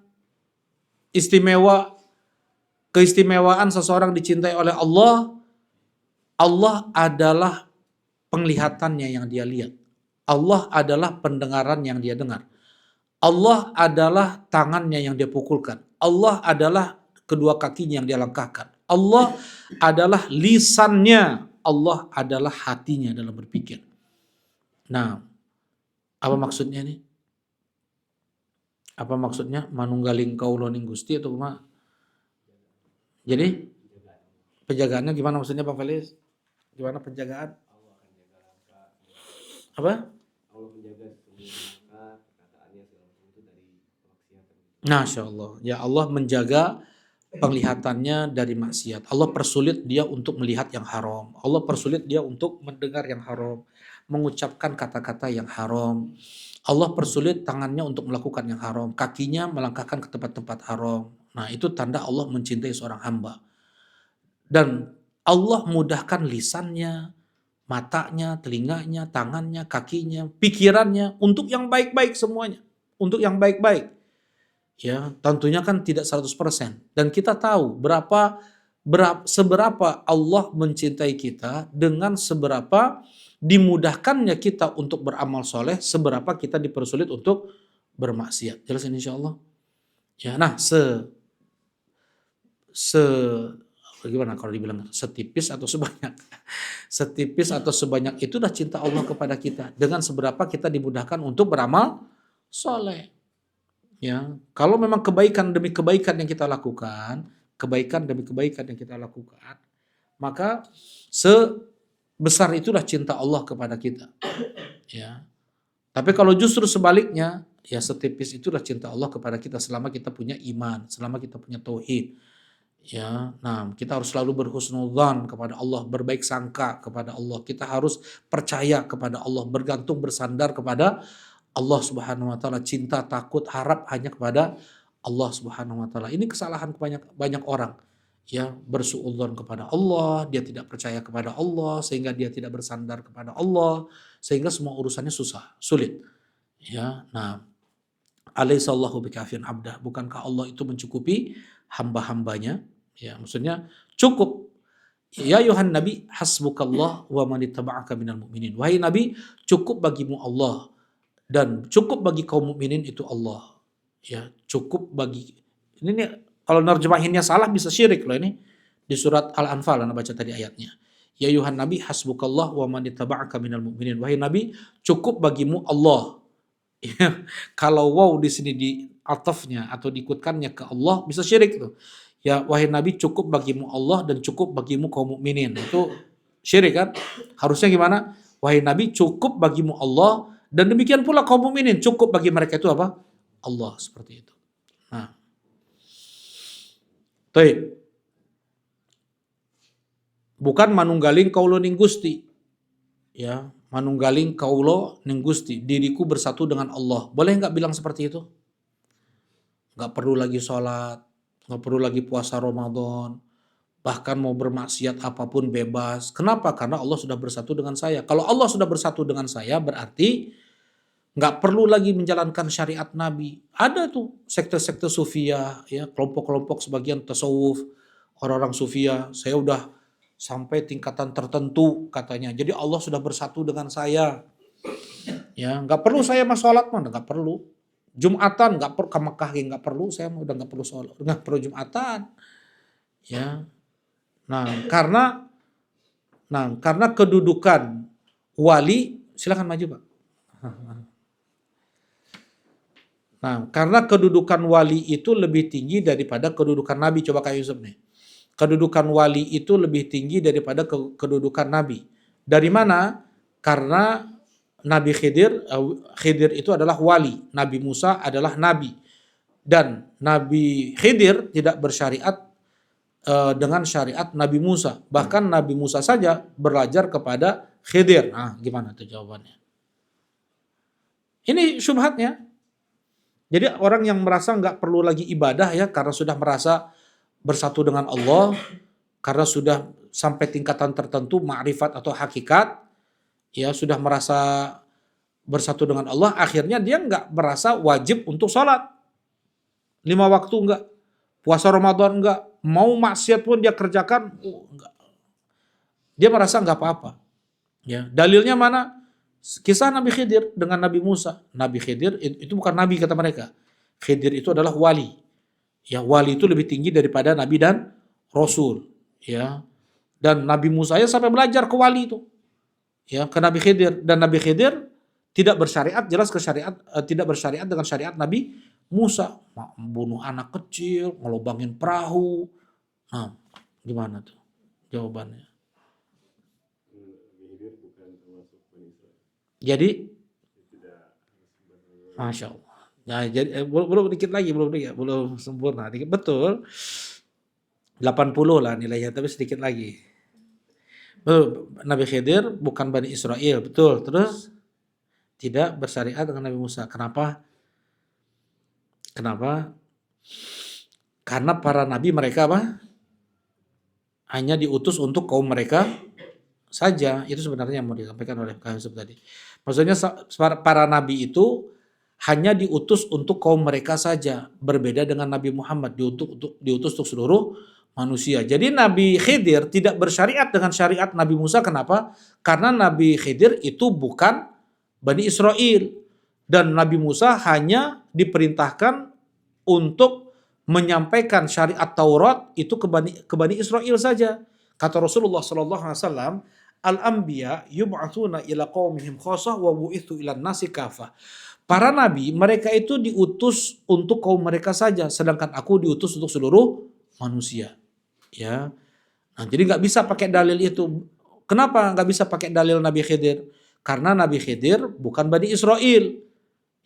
keistimewaan seseorang dicintai oleh Allah? Allah adalah penglihatannya yang dia lihat. Allah adalah pendengaran yang dia dengar. Allah adalah tangannya yang dia pukulkan. Allah adalah kedua kakinya yang dia langkahkan. Allah adalah lisannya. Allah adalah hatinya dalam berpikir. Nah, apa maksudnya nih? Apa maksudnya? Manunggaling kauloning Gusti atau apa? Jadi penjagaannya gimana maksudnya Bang Felis? Gimana penjagaan? Apa? Allah menjaga semua perkataannya segala macam itu dari kemaksiatan. Masya Allah. Ya Allah menjaga penglihatannya dari maksiat. Allah persulit dia untuk melihat yang haram. Allah persulit dia untuk mendengar yang haram. Mengucapkan kata-kata yang haram. Allah persulit tangannya untuk melakukan yang haram. Kakinya melangkahkan ke tempat-tempat haram. Nah itu tanda Allah mencintai seorang hamba. Dan Allah mudahkan lisannya, matanya, telinganya, tangannya, kakinya, pikirannya untuk yang baik-baik semuanya. Untuk yang baik-baik. Ya, tentunya kan tidak 100%. Dan kita tahu seberapa Allah mencintai kita dengan seberapa dimudahkannya kita untuk beramal soleh, seberapa kita dipersulit untuk bermaksiat. Jelas ini insya Allah. Ya, nah bagaimana kalau dibilang setipis atau sebanyak? Setipis atau sebanyak itu dah cinta Allah kepada kita. Dengan seberapa kita dimudahkan untuk beramal soleh. Ya, kalau memang kebaikan demi kebaikan yang kita lakukan, maka sebesar itulah cinta Allah kepada kita. Ya. Tapi kalau justru sebaliknya, ya setipis itulah cinta Allah kepada kita selama kita punya iman, selama kita punya tauhid. Ya, nah kita harus selalu berhusnudzan kepada Allah, berbaik sangka kepada Allah. Kita harus percaya kepada Allah, bergantung bersandar kepada Allah Subhanahu wa taala, cinta, takut, harap hanya kepada Allah Subhanahu wa taala. Ini kesalahan banyak orang. Ya, bersuudzon kepada Allah, dia tidak percaya kepada Allah sehingga dia tidak bersandar kepada Allah, sehingga semua urusannya sulit. Ya, nah, alaihissallahu bikafin abdah. Bukankah Allah itu mencukupi hamba-hambanya? Ya, maksudnya cukup. Ya Yuhan Nabi, hasbukallah wa man ittaba'aka minal mu'minin. Wahai Nabi, cukup bagimu Allah dan cukup bagi kaum mukminin itu Allah. Ya, cukup bagi ini nih, kalau nerjemahinnya salah bisa syirik loh ini. Di surat Al-Anfal Anda baca tadi ayatnya. Ya Yuhan Nabi, hasbukallah wa man ittaba'aka minal mu'minin. Wahai Nabi, cukup bagimu Allah. Ya, kalau wow di sini di atafnya atau diikutkannya ke Allah bisa syirik tuh. Ya wahai Nabi, cukup bagimu Allah dan cukup bagimu kaum mukminin. Itu syirik kan? Harusnya gimana? Wahai Nabi, cukup bagimu Allah dan demikian pula kaum mukminin, cukup bagi mereka itu apa? Allah, seperti itu. Nah. Baik. Bukan manunggaling kaulo ning Gusti. Ya, manunggaling kaulo ning Gusti, diriku bersatu dengan Allah. Boleh nggak bilang seperti itu? Nggak perlu lagi sholat, nggak perlu lagi puasa Ramadan, bahkan mau bermaksiat apapun bebas. Kenapa? Karena Allah sudah bersatu dengan saya. Kalau Allah sudah bersatu dengan saya, berarti nggak perlu lagi menjalankan syariat Nabi. Ada tuh sekte-sekte sufia, ya kelompok-kelompok sebagian tasawuf, orang-orang sufia. Saya udah sampai tingkatan tertentu katanya. Jadi Allah sudah bersatu dengan saya. Ya nggak perlu saya mas sholat mah, nggak perlu. Jumatan nggak perlu, ke Mekah nggak perlu. Saya udah nggak perlu sholat, nggak perlu Jumatan. Ya. Nah karena kedudukan wali, silakan maju Pak. Nah, karena kedudukan wali itu lebih tinggi daripada kedudukan Nabi. Coba Kak Yusuf nih. Kedudukan wali itu lebih tinggi daripada kedudukan Nabi. Dari mana? Karena Nabi Khidir itu adalah wali. Nabi Musa adalah nabi. Dan Nabi Khidir tidak bersyariat dengan syariat Nabi Musa. Bahkan Nabi Musa saja belajar kepada Khidir. Nah, gimana tuh jawabannya? Ini syubhatnya. Jadi orang yang merasa nggak perlu lagi ibadah ya karena sudah merasa bersatu dengan Allah, karena sudah sampai tingkatan tertentu ma'rifat atau hakikat, ya sudah merasa bersatu dengan Allah, akhirnya dia nggak merasa wajib untuk sholat 5 waktu, nggak puasa Ramadan, nggak mau maksiat pun dia kerjakan, nggak. Dia merasa nggak apa-apa. Ya, dalilnya mana? Kisah Nabi Khidir dengan Nabi Musa. Nabi Khidir itu bukan nabi kata mereka. Khidir itu adalah wali. Ya, wali itu lebih tinggi daripada nabi dan rasul. Ya, dan Nabi Musa ya sampai belajar ke wali itu. Ya, ke Nabi Khidir, dan Nabi Khidir tidak bersyariat, jelas ke syariat tidak bersyariat dengan syariat Nabi Musa, membunuh anak kecil, ngelobangin perahu. Nah, gimana tuh jawabannya? Jadi, masya Allah. Nah, jadi belum dikit lagi, belum sempurna. Dikit, betul. 80 lah nilainya, tapi sedikit lagi. Betul, Nabi Khidir bukan Bani Israel, betul. Terus tidak bersyariat dengan Nabi Musa. Kenapa? Kenapa? Karena para nabi mereka apa? Hanya diutus untuk kaum mereka saja. Itu sebenarnya yang mau disampaikan oleh Kak Yusuf tadi. Maksudnya para nabi itu hanya diutus untuk kaum mereka saja, berbeda dengan Nabi Muhammad diutus untuk seluruh manusia. Jadi Nabi Khidir tidak bersyariat dengan syariat Nabi Musa. Kenapa? Karena Nabi Khidir itu bukan Bani Israel, dan Nabi Musa hanya diperintahkan untuk menyampaikan syariat Taurat itu ke Bani Israel saja. Kata Rasulullah SAW, al-anbiya yub'atsuna ila qaumihim khassah wa bu'itsu ila nasi kafah. Para nabi mereka itu diutus untuk kaum mereka saja, sedangkan aku diutus untuk seluruh manusia. Ya, nah, jadi nggak bisa pakai dalil itu. Kenapa nggak bisa pakai dalil Nabi Khidir? Karena Nabi Khidir bukan Bani Israel.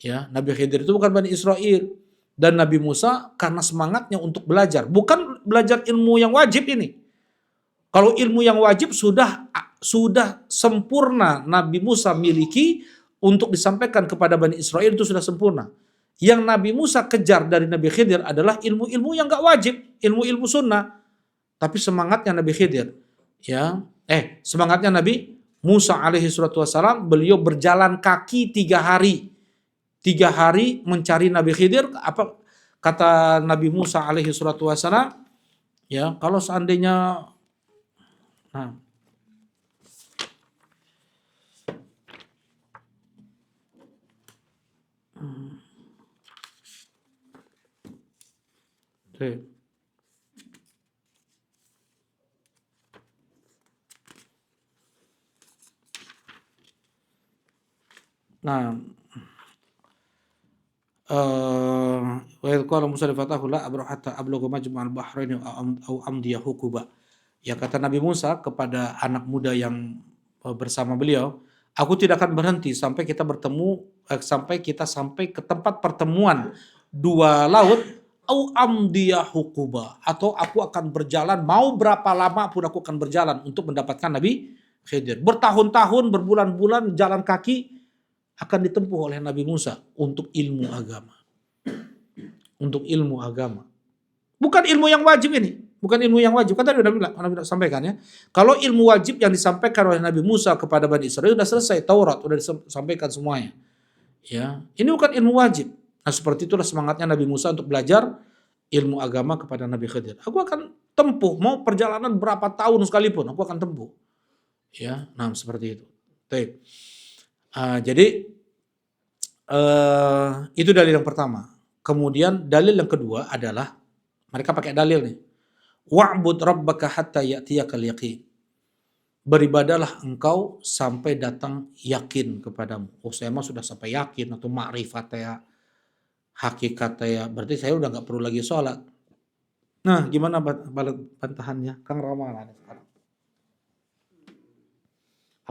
Ya, Nabi Khidir itu bukan Bani Israel. Dan Nabi Musa karena semangatnya untuk belajar, bukan belajar ilmu yang wajib ini. Kalau ilmu yang wajib sudah sempurna Nabi Musa miliki untuk disampaikan kepada Bani Israel, itu sudah sempurna. Yang Nabi Musa kejar dari Nabi Khidir adalah ilmu-ilmu yang gak wajib, ilmu-ilmu sunnah. Tapi semangatnya Nabi Khidir, ya, semangatnya Nabi Musa alaihi salatu wassalam, beliau berjalan kaki 3 hari. 3 hari mencari Nabi Khidir. Apa kata Nabi Musa alaihi salatu wassalam? Ya, kalau seandainya wa idh qala Musa li fatahu la abrahu hatta ablugha majma'al bahraini aw amdiya huquba. Ya, kata Nabi Musa kepada anak muda yang bersama beliau, aku tidak akan berhenti sampai kita bertemu, sampai kita sampai ke tempat pertemuan 2 laut, au amdiya huquba, atau aku akan berjalan, mau berapa lama pun aku akan berjalan untuk mendapatkan Nabi Khidir. Bertahun-tahun, berbulan-bulan jalan kaki akan ditempuh oleh Nabi Musa untuk ilmu agama. Untuk ilmu agama. Bukan ilmu yang wajib ini. Bukan ilmu yang wajib. Kan tadi Nabi sampaikan ya. Kalau ilmu wajib yang disampaikan oleh Nabi Musa kepada Bani Israel sudah selesai. Taurat sudah disampaikan semuanya. Ya, ini bukan ilmu wajib. Nah, seperti itulah semangatnya Nabi Musa untuk belajar ilmu agama kepada Nabi Khidir. Aku akan tempuh, mau perjalanan berapa tahun sekalipun, aku akan tempuh. Ya, nah seperti itu. Baik. Jadi itu dalil yang pertama. Kemudian dalil yang kedua adalah mereka pakai dalil nih. Wa'bud rabbaka hatta ya'tiyakal yaqin. Beribadalah engkau sampai datang yakin kepadamu. Oh, saya mah sudah sampai yakin, atau ma'rifat ya, hakikat ya, berarti saya udah nggak perlu lagi sholat. Nah, gimana bantahannya Kang Ramalan sekarang?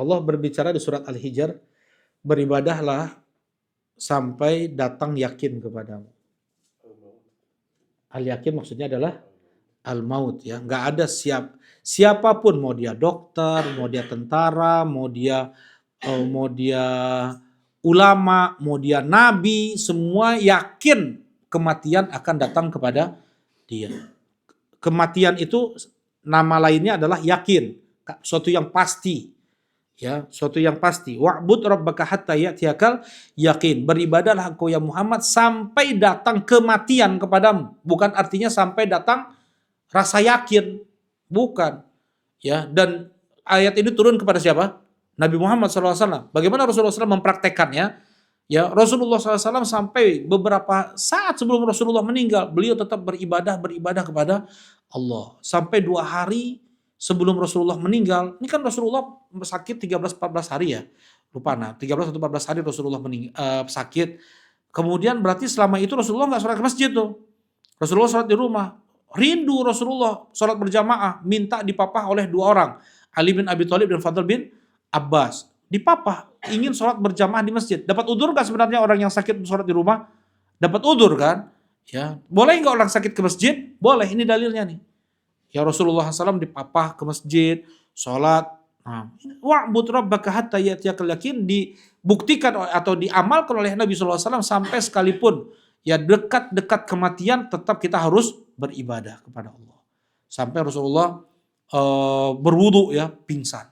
Allah berbicara di surat Al-Hijr, beribadahlah sampai datang yakin kepadamu. Al-yakin maksudnya adalah al-maut ya. Nggak ada siapapun, mau dia dokter, mau dia tentara, mau dia ulama, mau dia nabi, semua yakin kematian akan datang kepada dia. Kematian itu nama lainnya adalah yakin, suatu yang pasti. Ya, suatu yang pasti. Wa'bud rabbaka hatta ya'tiyakal yakin. Beribadahlah engkau ya Muhammad sampai datang kematian kepadamu. Bukan artinya sampai datang rasa yakin. Bukan. Ya, dan ayat ini turun kepada siapa? Nabi Muhammad SAW. Bagaimana Rasulullah SAW mempraktekannya? Ya, Rasulullah SAW sampai beberapa saat sebelum Rasulullah meninggal, beliau tetap beribadah kepada Allah. Sampai 2 hari sebelum Rasulullah meninggal, ini kan Rasulullah sakit 13-14 hari ya. Lupa 13 atau 14 hari Rasulullah sakit. Kemudian berarti selama itu Rasulullah nggak sholat ke masjid tuh. Rasulullah sholat di rumah. Rindu Rasulullah sholat berjamaah, minta dipapah oleh 2 orang, Ali bin Abi Thalib dan Fadl bin Abbas. Dipapah, ingin sholat berjamaah di masjid. Dapat udzur gak sebenarnya orang yang sakit sholat di rumah? Dapat udzur kan? Ya, boleh nggak orang sakit ke masjid? Boleh, ini dalilnya nih. Ya Rasulullah SAW dipapah ke masjid, sholat. Wa'bud rabbaka hatta ya'tiyakal yakin dibuktikan atau diamalkan oleh Nabi SAW sampai sekalipun ya dekat-dekat kematian tetap kita harus beribadah kepada Allah. Sampai Rasulullah berwudu ya, pingsan.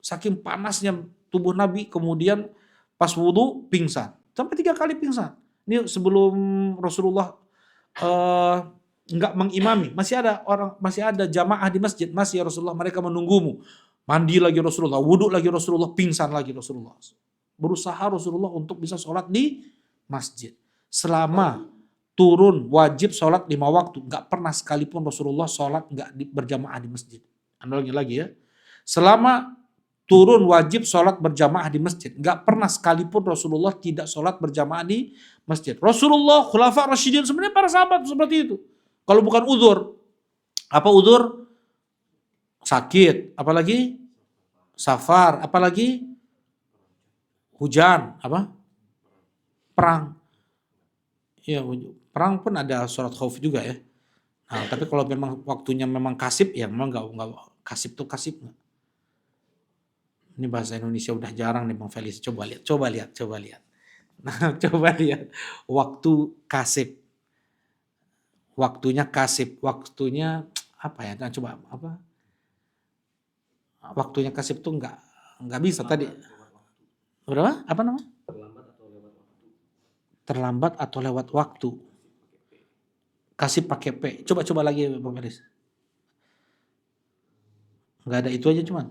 Saking panasnya tubuh Nabi, kemudian pas wudu pingsan. Sampai 3 kali pingsan. Ini sebelum Rasulullah nggak mengimami, masih ada jamaah di masjid, masih ya Rasulullah, mereka menunggumu. Mandi lagi Rasulullah, wudu lagi Rasulullah, pingsan lagi Rasulullah. Berusaha Rasulullah untuk bisa sholat di masjid. Selama turun wajib sholat 5 waktu, nggak pernah sekalipun Rasulullah sholat nggak berjamaah di masjid. Anda lagi ya. Selama turun wajib sholat berjamaah di masjid, nggak pernah sekalipun Rasulullah tidak sholat berjamaah di masjid. Rasulullah, Khulafa Rasyidin, sebenarnya para sahabat seperti itu. Kalau bukan udzur, apa udzur? Sakit, apalagi safar, apalagi hujan, apa? Perang. Ya, perang pun ada sholat khauf juga ya. Nah, tapi kalau memang waktunya memang kasib, ya memang nggak kasib tuh kasib. Ini bahasa Indonesia udah jarang nih Bang Felis. Coba lihat. Nah, coba lihat waktu kasib. Waktunya kasib, waktunya apa ya? Nah, coba apa? Waktunya kasib tuh nggak bisa tadi. Berapa? Apa namanya? Terlambat atau lewat waktu. Kasib pakai P. Coba lagi Bang Felis. Nggak ada itu aja cuman.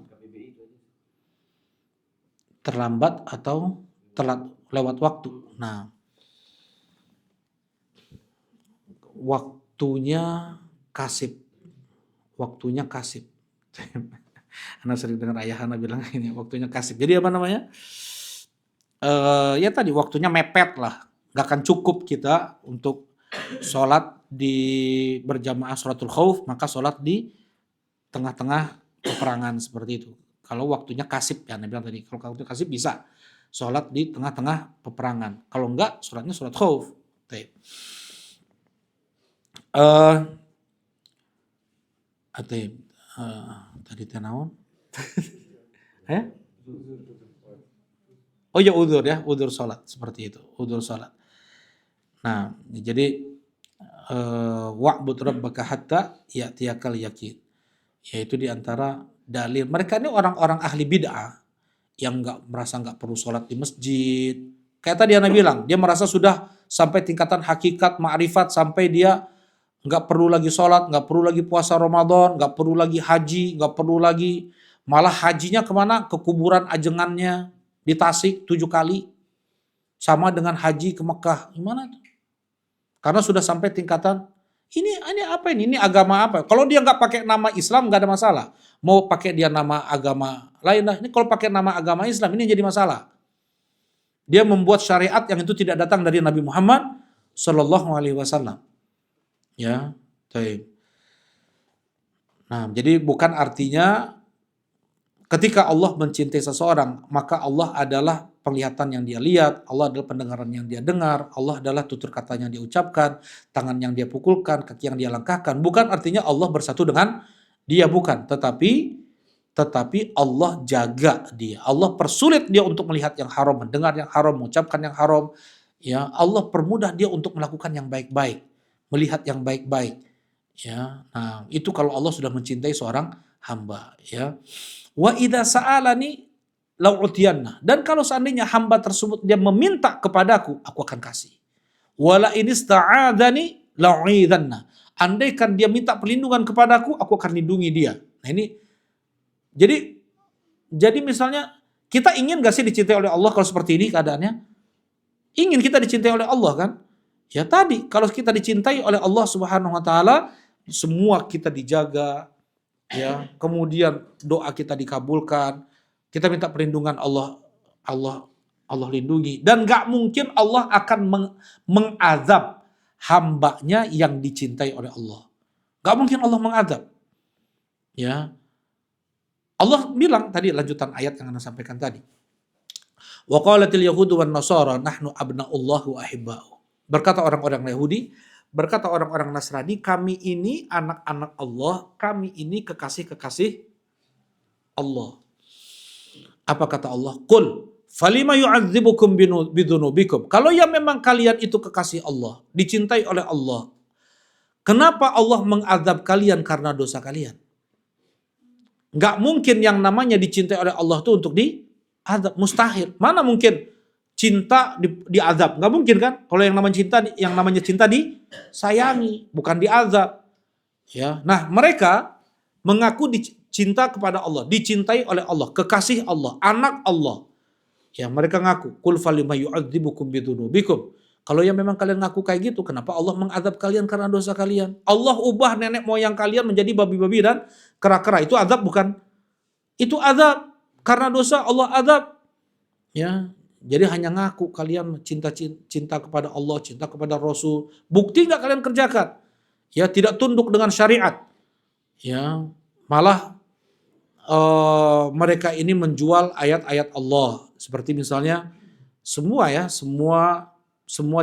Terlambat atau telat lewat waktu. Nah, waktunya kasib. Anak sering dengar ayah anak bilang ini waktunya kasib. Jadi apa namanya? Ya tadi waktunya mepet lah. Gak akan cukup kita untuk sholat di berjamaah sholatul khauf, maka sholat di tengah-tengah peperangan seperti itu. Kalau waktunya kasib ya, Nabi bilang tadi. Kalau waktunya kasib bisa sholat di tengah-tengah peperangan. Kalau enggak, sholatnya sholat khauf. Tadi tenaun. Oh ya udzur sholat seperti itu, udzur sholat. Nah, jadi wa'bud rabbaka hatta ya'tiyakal yakin. Yaitu diantara dalil. Mereka ini orang-orang ahli bid'ah yang merasa nggak perlu sholat di masjid. Kayak tadi Anda bilang, dia merasa sudah sampai tingkatan hakikat, ma'rifat, sampai dia nggak perlu lagi sholat, nggak perlu lagi puasa Ramadan, nggak perlu lagi haji, nggak perlu lagi, malah hajinya kemana? Ke kuburan ajengannya di Tasik 7 kali. Sama dengan haji ke Mekah. Gimana tuh? Karena sudah sampai tingkatan, ini apa ini? Ini agama apa? Kalau dia nggak pakai nama Islam nggak ada masalah. Mau pakai dia nama agama lain lah. Ini kalau pakai nama agama Islam ini jadi masalah. Dia membuat syariat yang itu tidak datang dari Nabi Muhammad Sallallahu Alaihi Wasallam. Ya, baik. Nah, jadi bukan artinya ketika Allah mencintai seseorang, maka Allah adalah penglihatan yang dia lihat, Allah adalah pendengaran yang dia dengar, Allah adalah tutur kata yang dia ucapkan, tangan yang dia pukulkan, kaki yang dia langkahkan. Bukan artinya Allah bersatu dengan dia, bukan, tetapi Allah jaga dia. Allah persulit dia untuk melihat yang haram, mendengar yang haram, mengucapkan yang haram. Ya, Allah permudah dia untuk melakukan yang baik-baik, melihat yang baik-baik. Ya, nah itu kalau Allah sudah mencintai seorang hamba. Ya, wa idza sa'alani la'utiyanna. Dan kalau seandainya hamba tersebut dia meminta kepadaku, aku akan kasih. Wala inista'adani la'uidzanna. Andaikan dia minta perlindungan kepadaku, aku akan lindungi dia. Nah ini jadi misalnya kita ingin gak sih dicintai oleh Allah kalau seperti ini keadaannya? Ingin kita dicintai oleh Allah kan? Ya tadi kalau kita dicintai oleh Allah Subhanahu wa taala, semua kita dijaga, ya. Kemudian doa kita dikabulkan. Kita minta perlindungan Allah, Allah lindungi, dan gak mungkin Allah akan mengazab hambanya yang dicintai oleh Allah. Gak mungkin Allah mengazab. Ya. Allah bilang tadi lanjutan ayat yang Anda sampaikan tadi. Wa qalatil yahudu wan nasara nahnu abna'ullah wa ahibba'u. Berkata orang-orang Yahudi, berkata orang-orang Nasrani, kami ini anak-anak Allah, kami ini kekasih-kekasih Allah. Apa kata Allah? Qul falima yu'adzibukum bidunubikum. Kalau ya memang kalian itu kekasih Allah, dicintai oleh Allah, kenapa Allah mengazab kalian karena dosa kalian? Nggak mungkin yang namanya dicintai oleh Allah itu untuk diazab, mustahil. Mana mungkin cinta diazab? Nggak mungkin kan? Kalau yang namanya cinta disayangi, bukan diazab. Ya, nah mereka mengaku cinta kepada Allah, dicintai oleh Allah, kekasih Allah, anak Allah. Ya, mereka ngaku, qul falima yu'adzibukum bidunubikum. Kalau yang memang kalian ngaku kayak gitu, kenapa Allah mengazab kalian karena dosa kalian? Allah ubah nenek moyang kalian menjadi babi-babi dan kera-kera. Itu azab bukan? Itu azab. Karena dosa Allah azab. Ya, jadi hanya ngaku kalian cinta kepada Allah, cinta kepada Rasul. Bukti nggak kalian kerjakan? Ya, tidak tunduk dengan syariat. Ya, malah mereka ini menjual ayat-ayat Allah. Seperti misalnya semua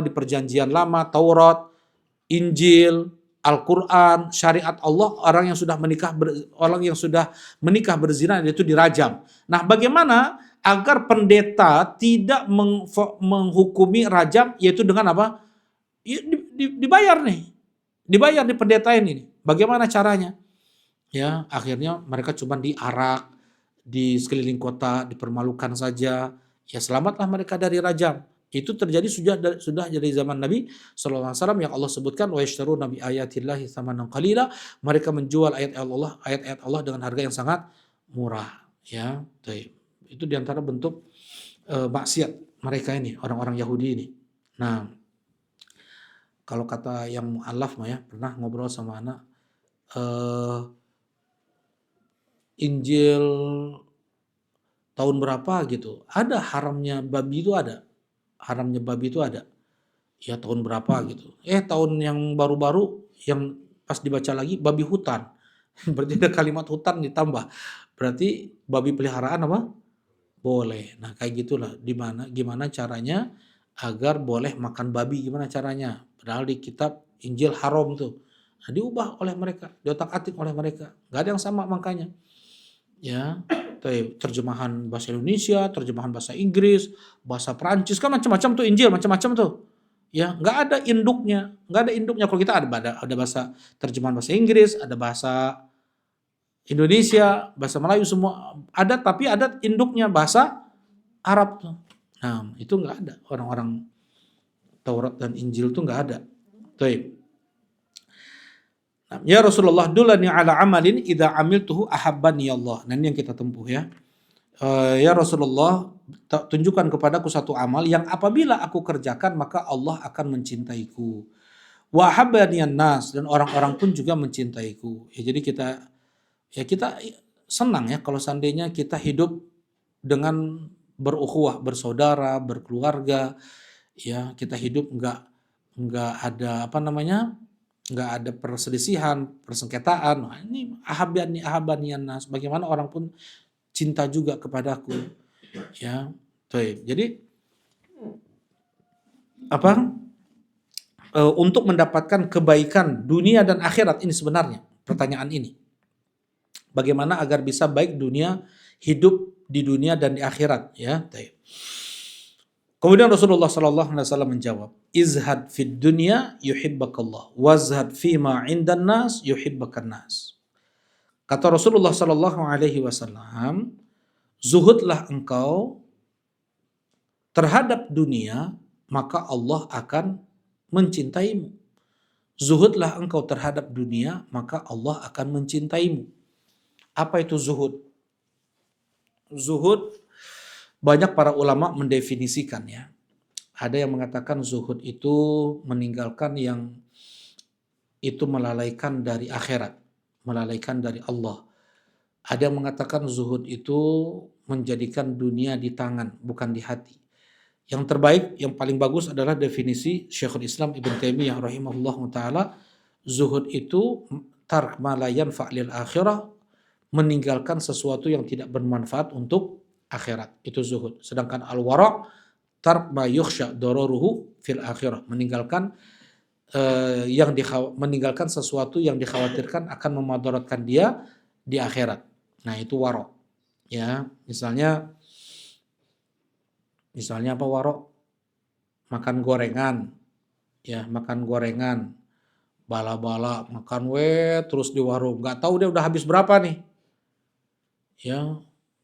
di perjanjian lama, Taurat, Injil, Al-Quran, syariat Allah, orang yang sudah menikah berzina itu dirajam. Nah, bagaimana agar pendeta tidak menghukumi rajam, yaitu dengan apa? Dibayar nih. Dibayar di pendeta ini. Bagaimana caranya? Ya, akhirnya mereka cuma diarak di sekeliling kota, dipermalukan saja. Ya, selamatlah mereka dari rajam. Itu terjadi sudah dari zaman Nabi SAW yang Allah sebutkan, wa yashtaruna bi ayatillahi tsamanan qalila. Mereka menjual ayat-ayat Allah dengan harga yang sangat murah. Ya, itu diantara bentuk maksiat mereka ini, orang-orang Yahudi ini. Nah, kalau kata yang mu'alaf mah ya, pernah ngobrol sama anak, Injil tahun berapa gitu, ada haramnya babi itu ada. Haramnya babi itu ada. Ya tahun berapa gitu. Tahun yang baru-baru yang pas dibaca lagi babi hutan. Berarti ada kalimat hutan ditambah. Berarti babi peliharaan apa? Boleh. Nah kayak gitulah. Gimana caranya agar boleh makan babi, gimana caranya? Padahal di kitab Injil haram tuh. Nah, diubah oleh mereka, diotak-atik oleh mereka. Gak ada yang sama makanya. Ya, terjemahan bahasa Indonesia, terjemahan bahasa Inggris, bahasa Perancis, kan macam-macam tuh Injil, macam-macam tuh. Ya, nggak ada induknya. Kalau kita ada bahasa terjemahan bahasa Inggris, ada bahasa Indonesia, bahasa Melayu, semua ada, tapi ada induknya bahasa Arab tuh. Nah, itu nggak ada. Orang-orang Taurat dan Injil tuh nggak ada. Tuh. Ya Rasulullah, dulani ala amalin idza amiltuhu ahabbani Allah. Nah, ini yang kita tempuh ya. Ya Rasulullah, tunjukkan kepadaku satu amal yang apabila aku kerjakan maka Allah akan mencintaiku. Wa ahabbaniyan nas, dan orang-orang pun juga mencintaiku. Ya, jadi kita senang ya kalau seandainya kita hidup dengan berukhuwah, bersaudara, berkeluarga. Ya, kita hidup enggak ada nggak ada perselisihan, persengketaan. Nah, ini ahabanian nas. Bagaimana orang pun cinta juga kepadaku. Ya, Baik. Jadi untuk mendapatkan kebaikan dunia dan akhirat ini sebenarnya pertanyaan ini. Bagaimana agar bisa baik dunia, hidup di dunia dan di akhirat, ya. Baik. Kemudian Rasulullah sallallahu alaihi wasallam menjawab, "Izhad fid dunya yuhibbakallah, wazhad fima 'indan nas yuhibbakan nas." Kata Rasulullah sallallahu alaihi wasallam, zuhudlah engkau terhadap dunia, maka Allah akan mencintaimu. Zuhudlah engkau terhadap dunia, maka Allah akan mencintaimu. Apa itu zuhud? Zuhud banyak para ulama mendefinisikan, ya. Ada yang mengatakan zuhud itu meninggalkan yang itu melalaikan dari akhirat, melalaikan dari Allah. Ada yang mengatakan zuhud itu menjadikan dunia di tangan, bukan di hati. Yang terbaik, yang paling bagus adalah definisi Syekhul Islam Ibn Taimiyah rahimahullah ta'ala. Zuhud itu tark ma la yanfa' lil akhirah, meninggalkan sesuatu yang tidak bermanfaat untuk akhirat. Itu zuhud. Sedangkan al-wara' tark ma yukhsha dararuhu fil akhirah, meninggalkan meninggalkan sesuatu yang dikhawatirkan akan memadaratkan dia di akhirat. Nah, itu wara'. Ya, misalnya apa waro? Makan gorengan, ya, makan gorengan, bala-bala, makan terus di warung, nggak tahu dia udah habis berapa nih, ya,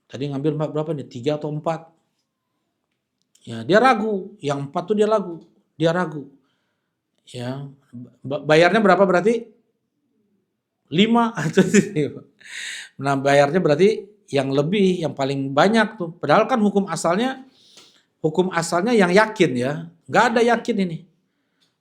tadi ngambil berapa nih, 3 atau 4, ya, dia ragu, yang 4 tuh dia ragu, ya, bayarnya berapa berarti? 5 atau nah, bayarnya berarti yang lebih, yang paling banyak tuh, padahal kan hukum asalnya yang yakin, ya, nggak ada yakin ini,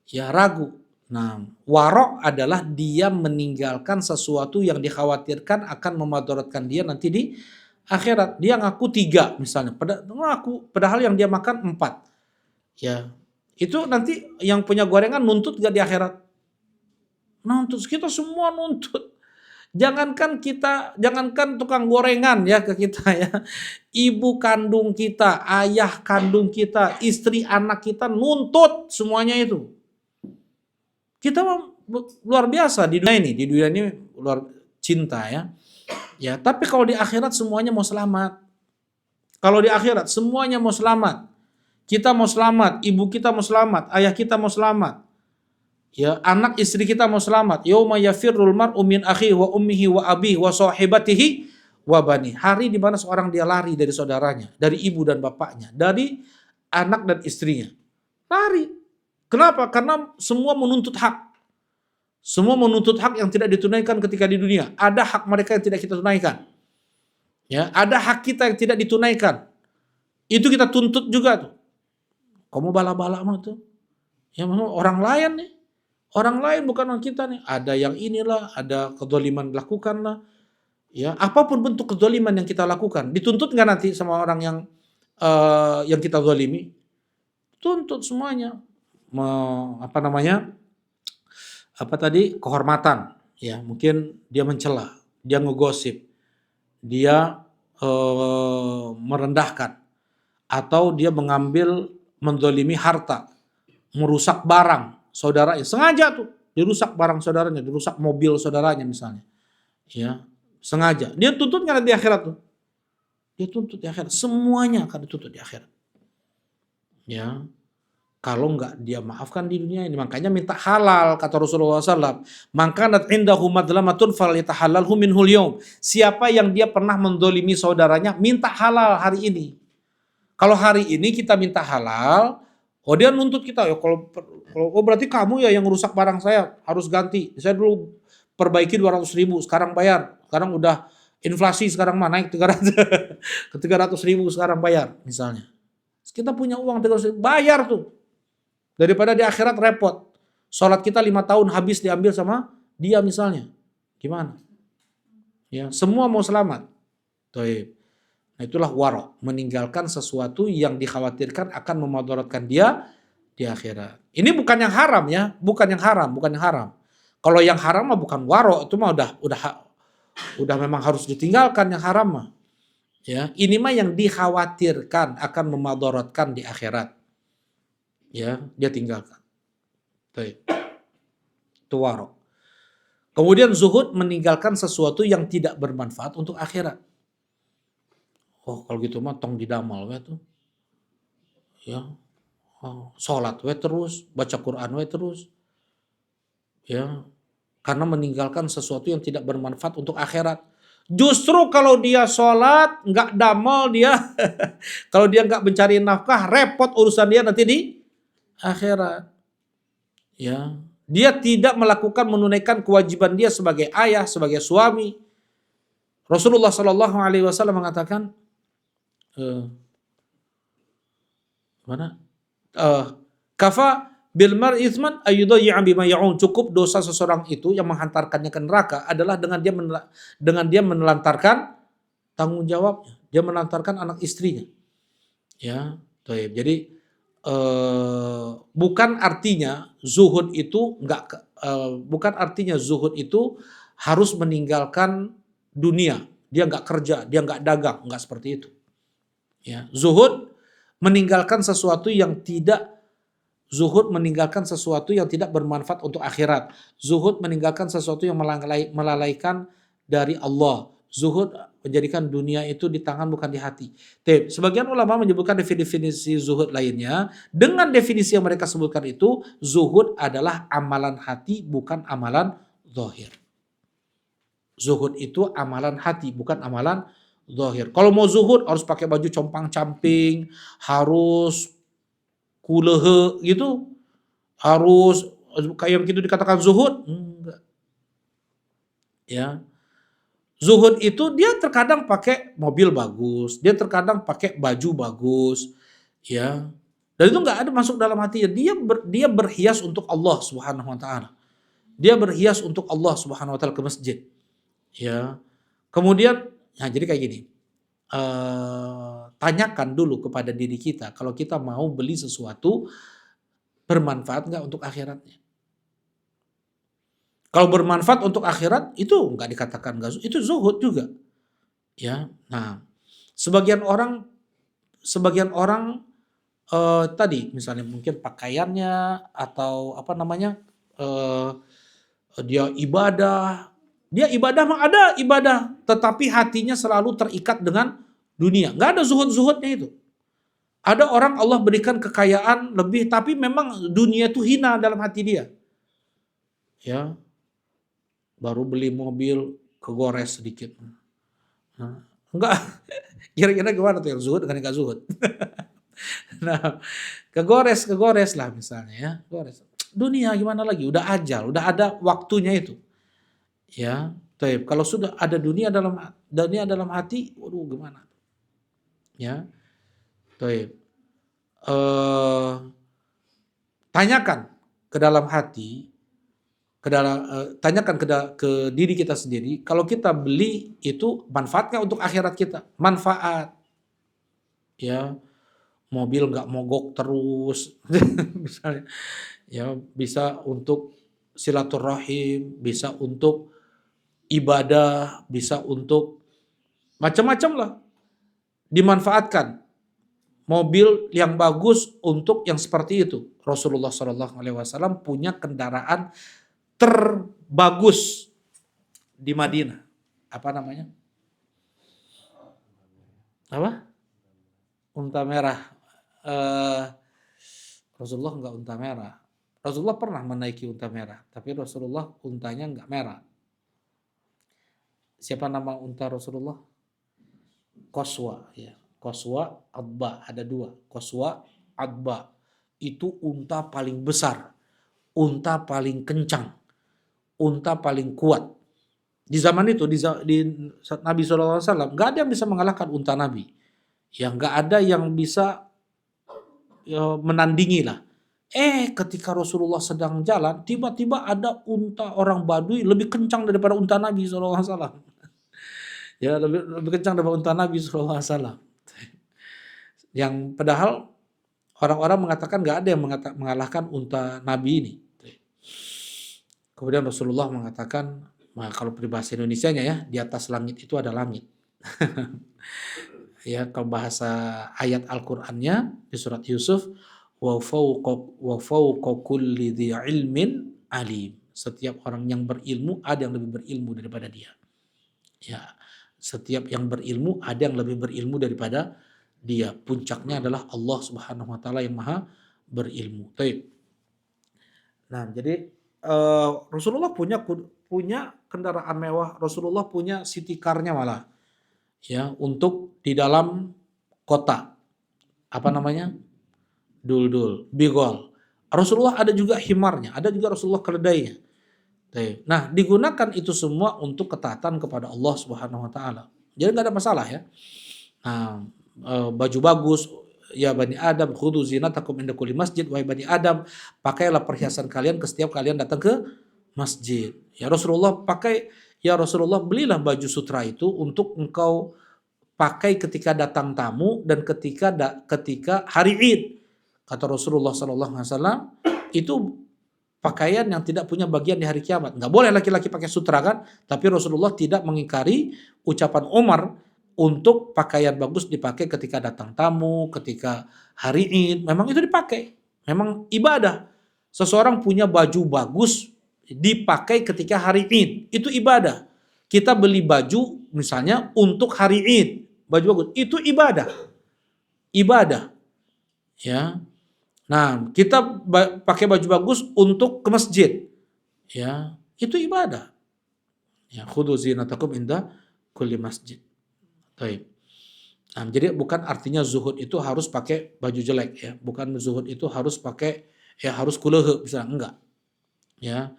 ya, ragu. Nah, warok adalah dia meninggalkan sesuatu yang dikhawatirkan akan memadaratkan dia nanti di akhirat. Dia ngaku 3 misalnya, padahal yang dia makan 4, ya, itu nanti yang punya gorengan nuntut gak di akhirat? Nuntut, kita semua nuntut. Jangankan tukang gorengan, ya, ke kita, ya. Ibu kandung kita, ayah kandung kita, istri anak kita nuntut semuanya itu. Kita luar biasa di dunia ini luar cinta, ya. Ya, tapi kalau di akhirat semuanya mau selamat. Kalau di akhirat semuanya mau selamat. Kita mau selamat, ibu kita mau selamat, ayah kita mau selamat. Ya, anak istri kita mau selamat. Yauma yafirrul mar'u min akhihi wa ummihi wa abihi wa sahibatihi wa bani. Hari di mana seorang dia lari dari saudaranya, dari ibu dan bapaknya, dari anak dan istrinya. Lari. Kenapa? Karena semua menuntut hak. Semua menuntut hak yang tidak ditunaikan ketika di dunia. Ada hak mereka yang tidak kita tunaikan. Ya, ada hak kita yang tidak ditunaikan. Itu kita tuntut juga tuh. Kamu bala-bala mah tuh. Ya, orang lain nih. Orang lain bukan orang kita nih. Ada yang inilah, ada kezaliman dilakukan lah. Ya, apapun bentuk kezaliman yang kita lakukan, dituntut nggak nanti sama orang yang kita zalimi? Tuntut semuanya. Kehormatan. Ya, mungkin dia mencela, dia ngegosip, dia merendahkan, atau dia menzalimi harta, merusak barang saudaranya, sengaja tuh dirusak barang saudaranya, dirusak mobil saudaranya misalnya, ya, sengaja. Dia tuntut nggak di akhirat tuh? Dia tuntut di akhirat, semuanya akan dituntut di akhirat. Ya, kalau nggak dia maafkan di dunia ini, makanya minta halal, kata Rasulullah SAW. Mangkanat indahu madlamatun falyatahallalhu minhul yaum. Siapa yang dia pernah mendolimi saudaranya, minta halal hari ini. Kalau hari ini kita minta halal, dia nuntut kita, ya, kalau berarti kamu ya yang rusak barang saya, harus ganti. Saya dulu perbaiki 200.000, sekarang bayar. Sekarang udah inflasi, sekarang mah naik 300.000 sekarang bayar misalnya. Kita punya uang 300.000, bayar tuh. Daripada di akhirat repot. Sholat kita 5 tahun habis diambil sama dia misalnya. Gimana? Ya, semua mau selamat. Taib. Nah, itulah wara', meninggalkan sesuatu yang dikhawatirkan akan memadaratkan dia di akhirat. Ini bukan yang haram, ya, bukan yang haram. Kalau yang haram mah bukan wara', itu mah udah memang harus ditinggalkan yang haram mah. Ya, ini mah yang dikhawatirkan akan memadaratkan di akhirat. Ya, dia tinggalkan. Baik. Itu warok. Kemudian zuhud meninggalkan sesuatu yang tidak bermanfaat untuk akhirat. Oh, kalau gitu mah tong didamal we tuh. Ya, oh, sholat we terus, baca Quran we terus. Ya, karena meninggalkan sesuatu yang tidak bermanfaat untuk akhirat. Justru kalau dia sholat, nggak damal dia, kalau dia nggak mencari nafkah, repot urusan dia nanti di akhirat. Ya, dia tidak melakukan menunaikan kewajiban dia sebagai ayah, sebagai suami. Rasulullah Shallallahu Alaihi Wasallam mengatakan, mana? Kafa bil mar itsman ayyudayya bima ya'un. Cukup dosa seseorang itu yang menghantarkannya ke neraka adalah dengan dia menelantarkan tanggung jawabnya. Dia menelantarkan anak istrinya. Ya, baik. Jadi bukan artinya zuhud itu bukan artinya zuhud itu harus meninggalkan dunia. Dia nggak kerja, dia nggak dagang, nggak seperti itu. Ya, zuhud meninggalkan sesuatu yang tidak bermanfaat untuk akhirat. Zuhud meninggalkan sesuatu yang melalaikan dari Allah. Zuhud menjadikan dunia itu di tangan bukan di hati. Sebagian ulama menyebutkan definisi zuhud lainnya. Dengan definisi yang mereka sebutkan itu, zuhud adalah amalan hati bukan amalan zahir. Zuhud itu amalan hati bukan amalan zahir. Kalau mau zuhud harus pakai baju compang-camping, harus kulehe gitu, harus kayak begitu dikatakan zuhud. Enggak. Ya. Zuhud itu dia terkadang pakai mobil bagus, dia terkadang pakai baju bagus, ya. Dan itu nggak ada masuk dalam hatinya. Dia berhias untuk Allah Subhanahu wa taala. Dia berhias untuk Allah Subhanahu wa taala ke masjid. Ya. Kemudian jadi kayak gini. Tanyakan dulu kepada diri kita, kalau kita mau beli sesuatu bermanfaat nggak untuk akhiratnya. Kalau bermanfaat untuk akhirat itu nggak dikatakan nggak, itu zuhud juga. Ya, nah sebagian orang tadi misalnya mungkin pakaiannya atau apa namanya dia ibadah mah ada ibadah, tetapi hatinya selalu terikat dengan dunia. Nggak ada zuhud-zuhudnya itu. Ada orang Allah berikan kekayaan lebih, tapi memang dunia itu hina dalam hati dia. Ya, baru beli mobil kegores sedikit. Nah, enggak, kira-kira gimana tuh yang zuhud dengan yang gak zuhud? Nah, kegores lah misalnya ya, gores. Dunia gimana lagi? Udah ajal, udah ada waktunya itu. Ya, taib. Kalau sudah ada dunia dalam hati, waduh gimana? Ya, taib. Tanyakan ke dalam hati, tanyakan ke diri kita sendiri, kalau kita beli itu manfaatnya untuk akhirat kita, manfaat. Ya, mobil nggak mogok terus, misalnya, ya bisa untuk silaturahim, bisa untuk ibadah, bisa untuk macam-macam lah, dimanfaatkan. Mobil yang bagus untuk yang seperti itu. Rasulullah SAW punya kendaraan terbagus di Madinah. Apa namanya? Apa? Unta merah. Rasulullah enggak unta merah. Rasulullah pernah menaiki unta merah, tapi Rasulullah untanya enggak merah. Siapa nama unta Rasulullah? Qaswa, ya. Qaswa, Adba, ada dua. Qaswa, Adba. Itu unta paling besar, unta paling kencang, unta paling kuat. Di zaman itu, di Nabi SAW, nggak ada yang bisa mengalahkan unta Nabi. Ya, nggak ada yang bisa menandingi lah. Ketika Rasulullah sedang jalan, tiba-tiba ada unta orang Baduy lebih kencang daripada unta Nabi SAW. Ya, lebih kencang daripada unta Nabi SAW. Yang padahal orang-orang mengatakan nggak ada yang mengalahkan unta Nabi ini. Kemudian Rasulullah mengatakan, nah kalau peribahasa Indonesianya ya, di atas langit itu ada langit. Ya, kalau bahasa ayat Al-Qur'annya di surat Yusuf, wa fawqa kulli dzi ilmin alim. Setiap orang yang berilmu ada yang lebih berilmu daripada dia. Ya, setiap yang berilmu ada yang lebih berilmu daripada dia. Puncaknya adalah Allah Subhanahu wa taala yang Maha berilmu. Baik. Nah, jadi Rasulullah punya kendaraan mewah, Rasulullah punya city car-nya malah ya untuk di dalam kota. Apa namanya? Dul-dul, bigol. Rasulullah ada juga himarnya, ada juga Rasulullah keledainya. Nah, digunakan itu semua untuk ketaatan kepada Allah Subhanahu wa taala. Jadi nggak ada masalah ya. Nah, baju bagus, ya Bani Adam, khudu zinatakum inda kulli masjid, wahai Bani Adam, pakailah perhiasan kalian ke setiap kalian datang ke masjid. Ya Rasulullah belilah baju sutra itu untuk engkau pakai ketika datang tamu dan ketika hari Id. Kata Rasulullah sallallahu alaihi wasallam, itu pakaian yang tidak punya bagian di hari kiamat. Nggak boleh laki-laki pakai sutra kan? Tapi Rasulullah tidak mengingkari ucapan Umar untuk pakaian bagus dipakai ketika datang tamu, ketika hari Id. Memang itu dipakai. Memang ibadah. Seseorang punya baju bagus dipakai ketika hari Id. Itu ibadah. Kita beli baju misalnya untuk hari Id. Baju bagus. Itu ibadah. Ibadah. Ya. Nah, kita pakai baju bagus untuk ke masjid. Ya, itu ibadah. Ya, khudhu zinatakum inda kulli masjid. Baik. Nah, jadi bukan artinya zuhud itu harus pakai baju jelek ya. Bukan zuhud itu harus pakai harus kulehe misalnya, enggak. Ya.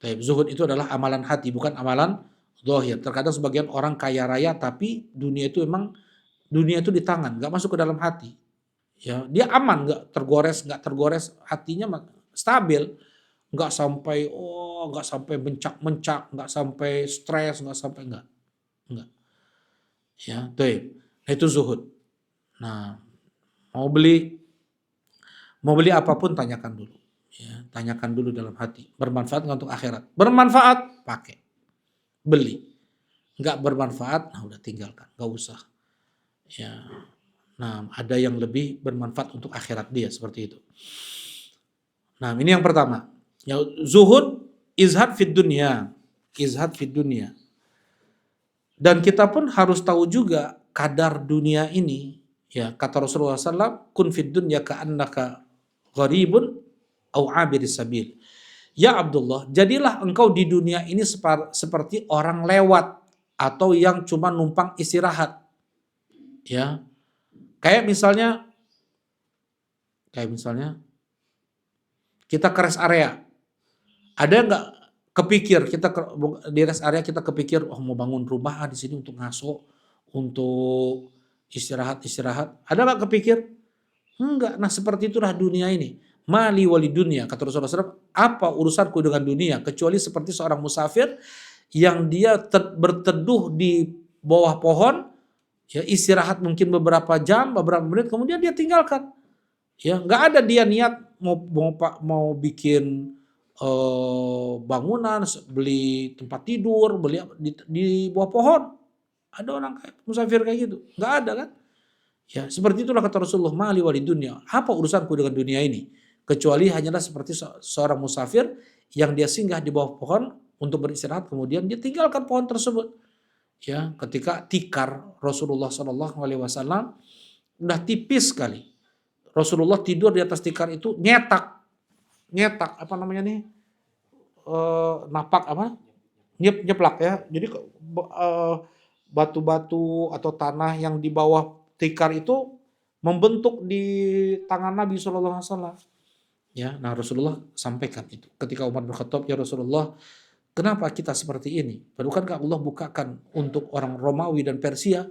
Baik, zuhud itu adalah amalan hati, bukan amalan zahir. Terkadang sebagian orang kaya raya tapi dunia itu di tangan, enggak masuk ke dalam hati. Ya, dia aman, nggak tergores, hatinya stabil, nggak sampai mencak, nggak sampai stres, nggak. Ya, tuh, nah itu zuhud. Nah, mau beli apapun tanyakan dulu, ya, tanyakan dulu dalam hati, bermanfaat nggak untuk akhirat? Bermanfaat, pakai, beli. Nggak bermanfaat, nah udah tinggalkan, nggak usah. Ya. Nah, ada yang lebih bermanfaat untuk akhirat dia seperti itu. Nah, ini yang pertama. Ya, zuhud izhad fid dunya. Izhad fid dunya. Dan kita pun harus tahu juga kadar dunia ini. Ya, kata Rasulullah SAW, kun fid dunya ka'annaka gharibun au abiris sabil. Ya Abdullah, jadilah engkau di dunia ini seperti orang lewat atau yang cuma numpang istirahat. Ya, Kayak misalnya kita ke rest area. Ada nggak kepikir di rest area kita kepikir mau bangun rumah di sini untuk ngaso, untuk istirahat. Ada nggak kepikir? Enggak. Nah, seperti itulah dunia ini. Mali wali dunia, kata Rasulullah SAW, apa urusanku dengan dunia kecuali seperti seorang musafir yang dia berteduh di bawah pohon, ya istirahat mungkin beberapa jam, beberapa menit, kemudian dia tinggalkan. Ya, nggak ada dia niat mau bikin bangunan, beli tempat tidur, beli di bawah pohon. Ada orang kayak musafir kayak gitu, nggak ada kan? Ya, seperti itulah kata Rasulullah, mali wali dunia. Apa urusanku dengan dunia ini? Kecuali hanyalah seperti seorang musafir yang dia singgah di bawah pohon untuk beristirahat, kemudian dia tinggalkan pohon tersebut. Ya, ketika tikar Rasulullah SAW udah tipis sekali. Rasulullah tidur di atas tikar itu nyetak apa namanya nih, napak apa, nyeplak ya. Jadi batu-batu atau tanah yang di bawah tikar itu membentuk di tangan Nabi SAW. Ya, nah Rasulullah sampaikan itu ketika Umar bin Khattab, ya Rasulullah, kenapa kita seperti ini? Bukankah Allah bukakan untuk orang Romawi dan Persia,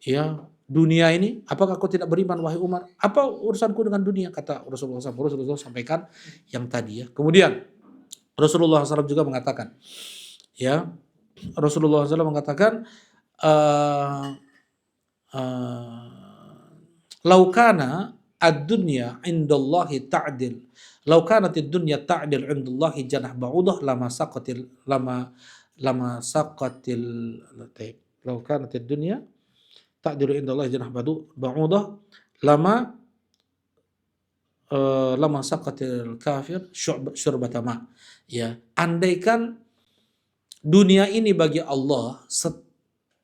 ya, dunia ini? Apakah kau tidak beriman wahai Umar? Apa urusanku dengan dunia? Kata Rasulullah SAW. Rasulullah sampaikan yang tadi ya. Kemudian Rasulullah SAW juga mengatakan, ya, Rasulullah SAW mengatakan, laukana ad-dunya indallahi ta'dil, laukanatid dunya ta'dil indallahi janah ba'udah lama saqatil laukanatid dunya ta'dilu indallahi janah ba'udah lama lama saqatil kafir syurbata ma. Ya, andaikan dunia ini bagi Allah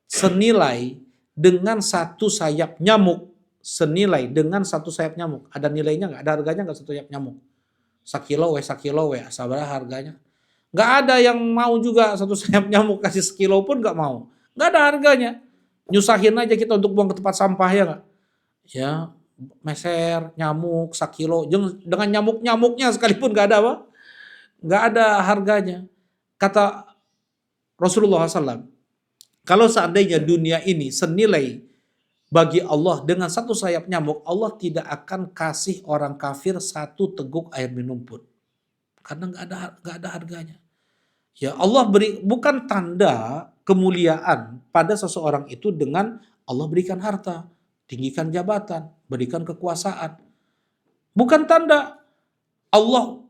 senilai dengan satu sayap nyamuk, senilai dengan satu sayap nyamuk. Ada nilainya nggak? Ada harganya nggak satu sayap nyamuk? Sakilo we, sabar harganya. Nggak ada yang mau juga satu sayap nyamuk kasih sekilo pun nggak mau. Nggak ada harganya. Nyusahin aja kita untuk buang ke tempat sampah ya nggak? Ya, meser, nyamuk, sakilo, dengan nyamuk-nyamuknya sekalipun nggak ada apa? Nggak ada harganya. Kata Rasulullah SAW, kalau seandainya dunia ini senilai bagi Allah dengan satu sayap nyamuk, Allah tidak akan kasih orang kafir satu teguk air minum pun. Karena nggak ada harganya. Ya, Allah beri bukan tanda kemuliaan pada seseorang itu dengan Allah berikan harta, tinggikan jabatan, berikan kekuasaan. Bukan tanda Allah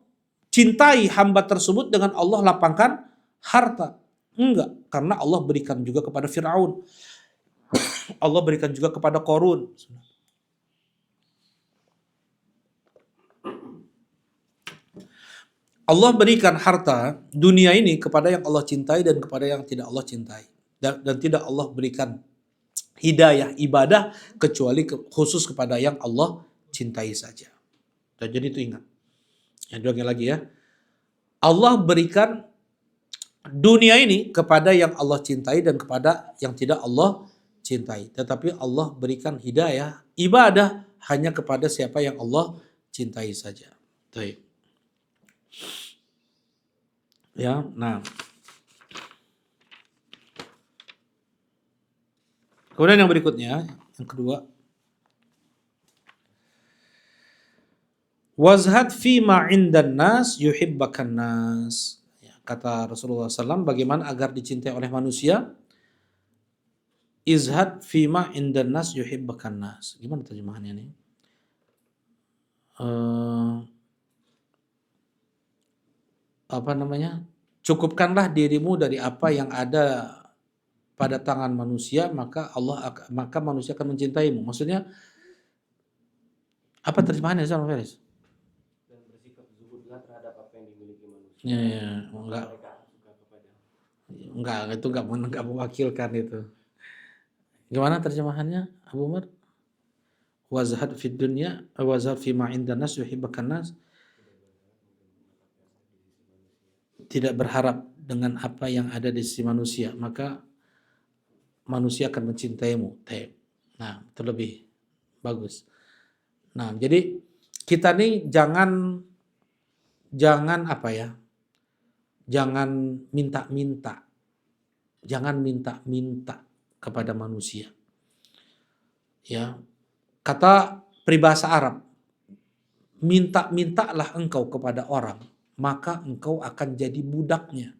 cintai hamba tersebut dengan Allah lapangkan harta. Enggak, karena Allah berikan juga kepada Firaun. Allah berikan juga kepada Qarun. Allah berikan harta dunia ini kepada yang Allah cintai dan kepada yang tidak Allah cintai. Dan tidak Allah berikan hidayah ibadah kecuali khusus kepada yang Allah cintai saja. Dan jadi itu ingat. Yang diulangi lagi ya. Allah berikan dunia ini kepada yang Allah cintai dan kepada yang tidak Allah cintai. Tetapi Allah berikan hidayah ibadah hanya kepada siapa yang Allah cintai saja. Baik. Ya, nah. Kemudian yang berikutnya, yang kedua, wazhad fi ma 'indan nas yuhibbakan nas. Ya, kata Rasulullah SAW, bagaimana agar dicintai oleh manusia? Izhad fi ma 'indan nas yuhibbakan nas. Gimana terjemahannya nih? Apa namanya? Cukupkanlah dirimu dari apa yang ada pada tangan manusia, maka manusia akan mencintaimu. Maksudnya apa terjemahannya Ustaz Faris? Dan bersikap zuhudlah terhadap apa yang dimiliki manusia. Ya, enggak, itu enggak mewakilkan itu. Gimana terjemahannya Abu Umar? Wazhad fid dunya, wazhad fi ma 'indan nas yuhibbukan nas. Tidak berharap dengan apa yang ada di sisi manusia, maka manusia akan mencintaimu. Nah, itu lebih bagus. Nah, jadi kita nih jangan apa ya? Jangan minta-minta. Jangan minta-minta kepada manusia. Ya. Kata peribahasa Arab, minta-mintalah engkau kepada orang, maka engkau akan jadi budaknya.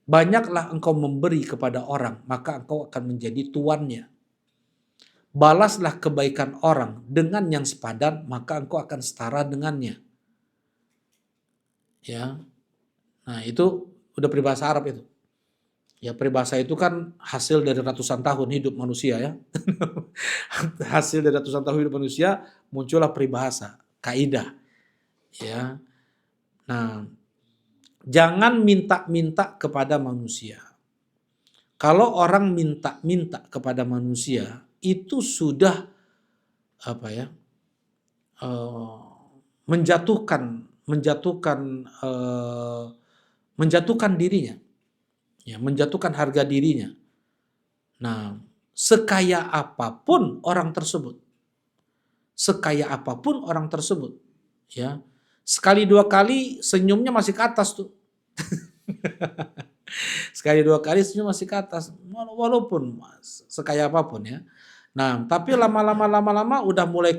Banyaklah engkau memberi kepada orang, maka engkau akan menjadi tuannya. Balaslah kebaikan orang dengan yang sepadan, maka engkau akan setara dengannya. Ya. Nah, itu udah peribahasa Arab itu. Ya, peribahasa itu kan hasil dari ratusan tahun hidup manusia ya. Hasil dari ratusan tahun hidup manusia muncullah peribahasa, kaidah. Ya. Nah, jangan minta-minta kepada manusia. Kalau orang minta-minta kepada manusia, itu sudah apa ya? Menjatuhkan dirinya. Ya, menjatuhkan harga dirinya. Nah, sekaya apapun orang tersebut, ya, sekali dua kali senyumnya masih ke atas tuh. Sekali dua kali senyum masih ke atas, walaupun sekaya apapun ya. Nah, tapi lama-lama udah mulai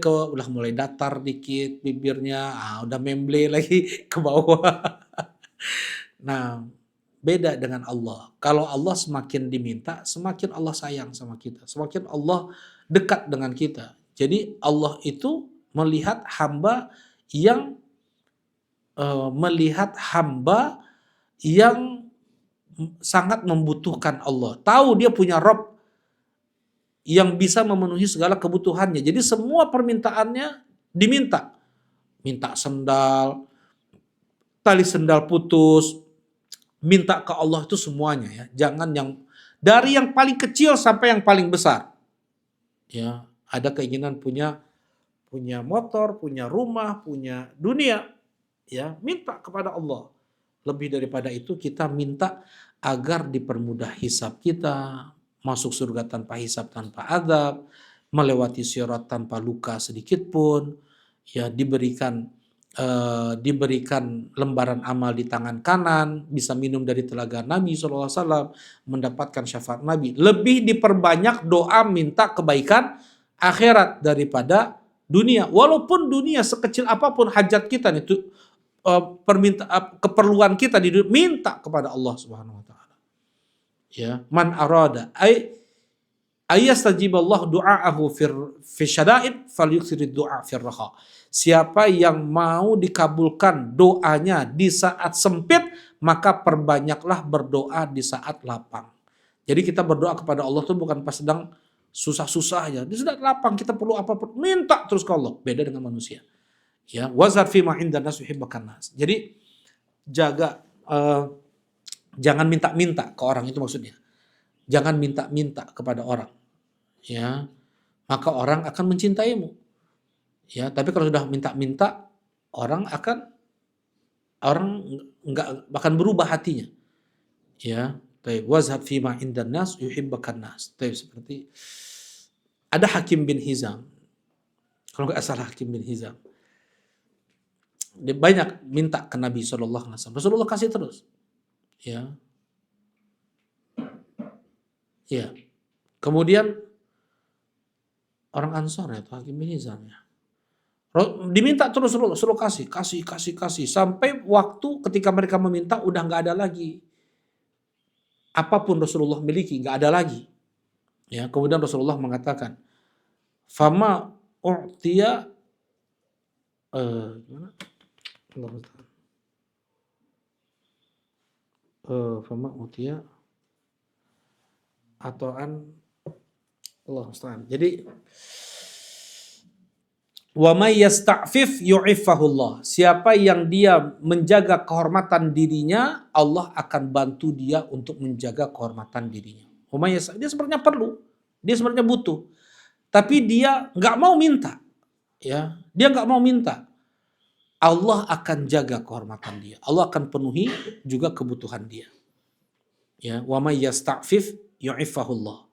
datar dikit bibirnya, udah memble lagi ke bawah. Nah, beda dengan Allah. Kalau Allah semakin diminta, semakin Allah sayang sama kita, semakin Allah dekat dengan kita. Jadi Allah itu melihat hamba yang sangat membutuhkan Allah. Tahu dia punya Rob yang bisa memenuhi segala kebutuhannya. Jadi semua permintaannya diminta. Minta sendal, tali sendal putus, minta ke Allah itu semuanya ya. Jangan yang dari yang paling kecil sampai yang paling besar. Ya, ada keinginan punya motor, punya rumah, punya dunia, ya, minta kepada Allah. Lebih daripada itu kita minta agar dipermudah hisab kita, masuk surga tanpa hisab, tanpa azab, melewati sirat tanpa luka sedikit pun, ya, diberikan lembaran amal di tangan kanan, bisa minum dari telaga Nabi SAW, mendapatkan syafaat Nabi. Lebih diperbanyak doa minta kebaikan akhirat daripada dunia. Walaupun dunia sekecil apapun hajat kita itu, keperluan kita di dunia, minta kepada Allah Subhanahu wa taala. Ya, man arada ayastajiballahu du'aahu fi syada'id falyuksirid du'a fir raha. Siapa yang mau dikabulkan doanya di saat sempit, maka perbanyaklah berdoa di saat lapang. Jadi kita berdoa kepada Allah tuh bukan pas sedang susah-susah aja. Di saat lapang kita perlu apa-apa, minta terus ke Allah. Beda dengan manusia. Ya, wazar fi ma indan nas yuhibbukan nas. Jadi jaga jangan minta-minta ke orang, itu maksudnya. Jangan minta-minta kepada orang. Ya, maka orang akan mencintaimu. Ya, tapi kalau sudah minta-minta, orang nggak akan berubah hatinya. Ya, taib wazhab fi ma indan nas yuhibbukan nas. Taib, seperti ada Hakim bin Hizam. Kalau nggak salah Hakim bin Hizam. Dia banyak minta ke Nabi SAW. Rasulullah kasih terus. Ya. Ya. Kemudian orang Ansor ya, Hakim bin Hizam ya. Diminta terus suruh kasih sampai waktu ketika mereka meminta udah nggak ada lagi. Apapun Rasulullah miliki nggak ada lagi. Ya, kemudian Rasulullah mengatakan, "Fama u'tiya gimana? Fama u'tiya atoan Allah musta'an." Jadi wa may yasta'fif yu'iffahullah. Siapa yang dia menjaga kehormatan dirinya, Allah akan bantu dia untuk menjaga kehormatan dirinya. Dia sebenarnya perlu, dia sebenarnya butuh, tapi dia nggak mau minta, ya, dia nggak mau minta. Allah akan jaga kehormatan dia. Allah akan penuhi juga kebutuhan dia. Ya, wa may yasta'fif yu'iffahullah.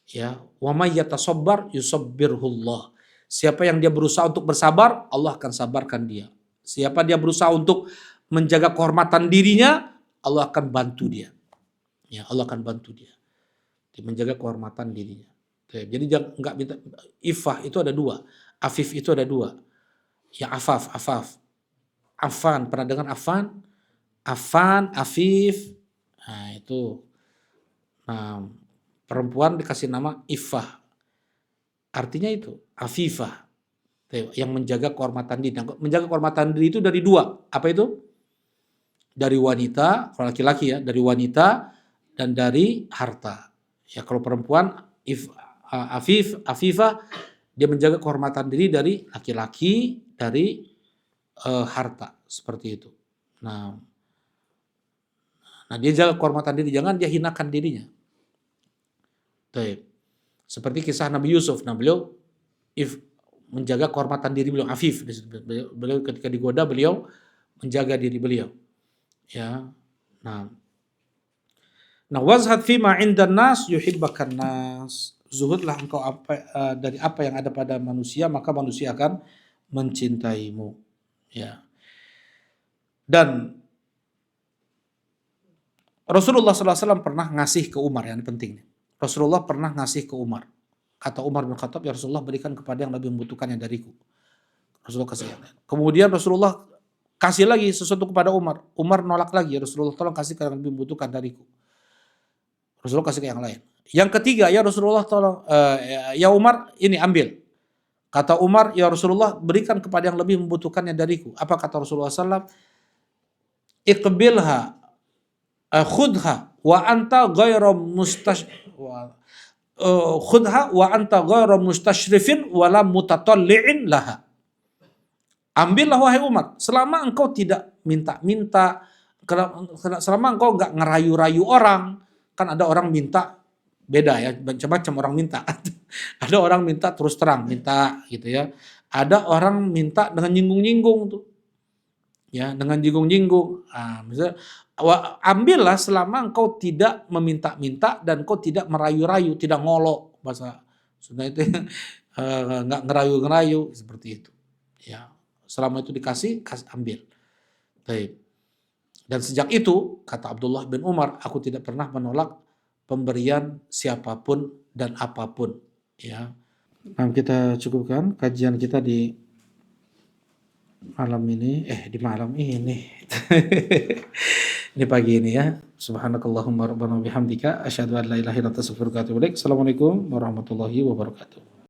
Ya, wa may yatasabbar yusabbirhullah. Siapa yang dia berusaha untuk bersabar, Allah akan sabarkan dia. Siapa dia berusaha untuk menjaga kehormatan dirinya, Allah akan bantu dia. Ya, Allah akan bantu dia. Dia menjaga kehormatan dirinya. Jadi jangan enggak minta. Ifah itu ada dua, afif itu ada dua. Ya, afaf. Afan, pernah dengar afan? Afan, afif. Nah, itu. Nah, perempuan dikasih nama ifah. Artinya itu, afifah, yang menjaga kehormatan diri. Menjaga kehormatan diri itu dari dua. Apa itu? Dari wanita, kalau laki-laki ya, dari wanita dan dari harta. Ya, kalau perempuan, afifah, dia menjaga kehormatan diri dari laki-laki, dari harta, seperti itu. Nah, dia jaga kehormatan diri, jangan dia hinakan dirinya. Taib. Seperti kisah Nabi Yusuf. Nah, beliau menjaga kehormatan diri beliau, afif. Beliau ketika digoda, beliau menjaga diri beliau. Ya. Nah, wazhad fi ma indan nas yuhibbakan nas. Zuhudlah engkau dari apa yang ada pada manusia, maka manusia akan mencintaimu. Ya. Dan Rasulullah SAW pernah ngasih ke Umar, yang penting. Rasulullah pernah ngasih ke Umar. Kata Umar bin Khattab, ya Rasulullah, berikan kepada yang lebih membutuhkannya dariku. Rasulullah kasih yang lain. Kemudian Rasulullah kasih lagi sesuatu kepada Umar. Umar nolak lagi, ya Rasulullah, tolong kasih ke yang lebih membutuhkan dariku. Rasulullah kasih ke yang lain. Yang ketiga, ya Rasulullah, tolong, ya Umar, ini ambil. Kata Umar, ya Rasulullah, berikan kepada yang lebih membutuhkannya dariku. Apa kata Rasulullah SAW? Iqbilha, khudha, wa anta ghairu khudha wa anta ghairu mustasyrifin wala mutatalli'in laha. Ambillah wahai Umar, selama engkau tidak minta-minta, selama engkau nggak ngerayu-rayu orang, kan ada orang minta beda ya, macam-macam orang minta. Ada orang minta terus terang, minta gitu ya. Ada orang minta dengan nyinggung-nyinggung tuh. Ya, dengan nyinggung-nyinggung. Misalnya, ambillah selama engkau tidak meminta-minta dan engkau tidak merayu-rayu, tidak ngolok, bahasa Sunda itu nggak ngerayu-ngerayu seperti itu. Ya, selama itu dikasih, ambil. Baik. Dan sejak itu, kata Abdullah bin Umar, aku tidak pernah menolak pemberian siapapun dan apapun. Ya. Nah, kita cukupkan kajian kita di malam ini, di malam ini. Ini pagi ini ya. Subhanakallahumma rabbana bihamdika asyhadu an la ilaha illa anta astaghfiruka wa atubu ilaik. Assalamualaikum warahmatullahi wabarakatuh.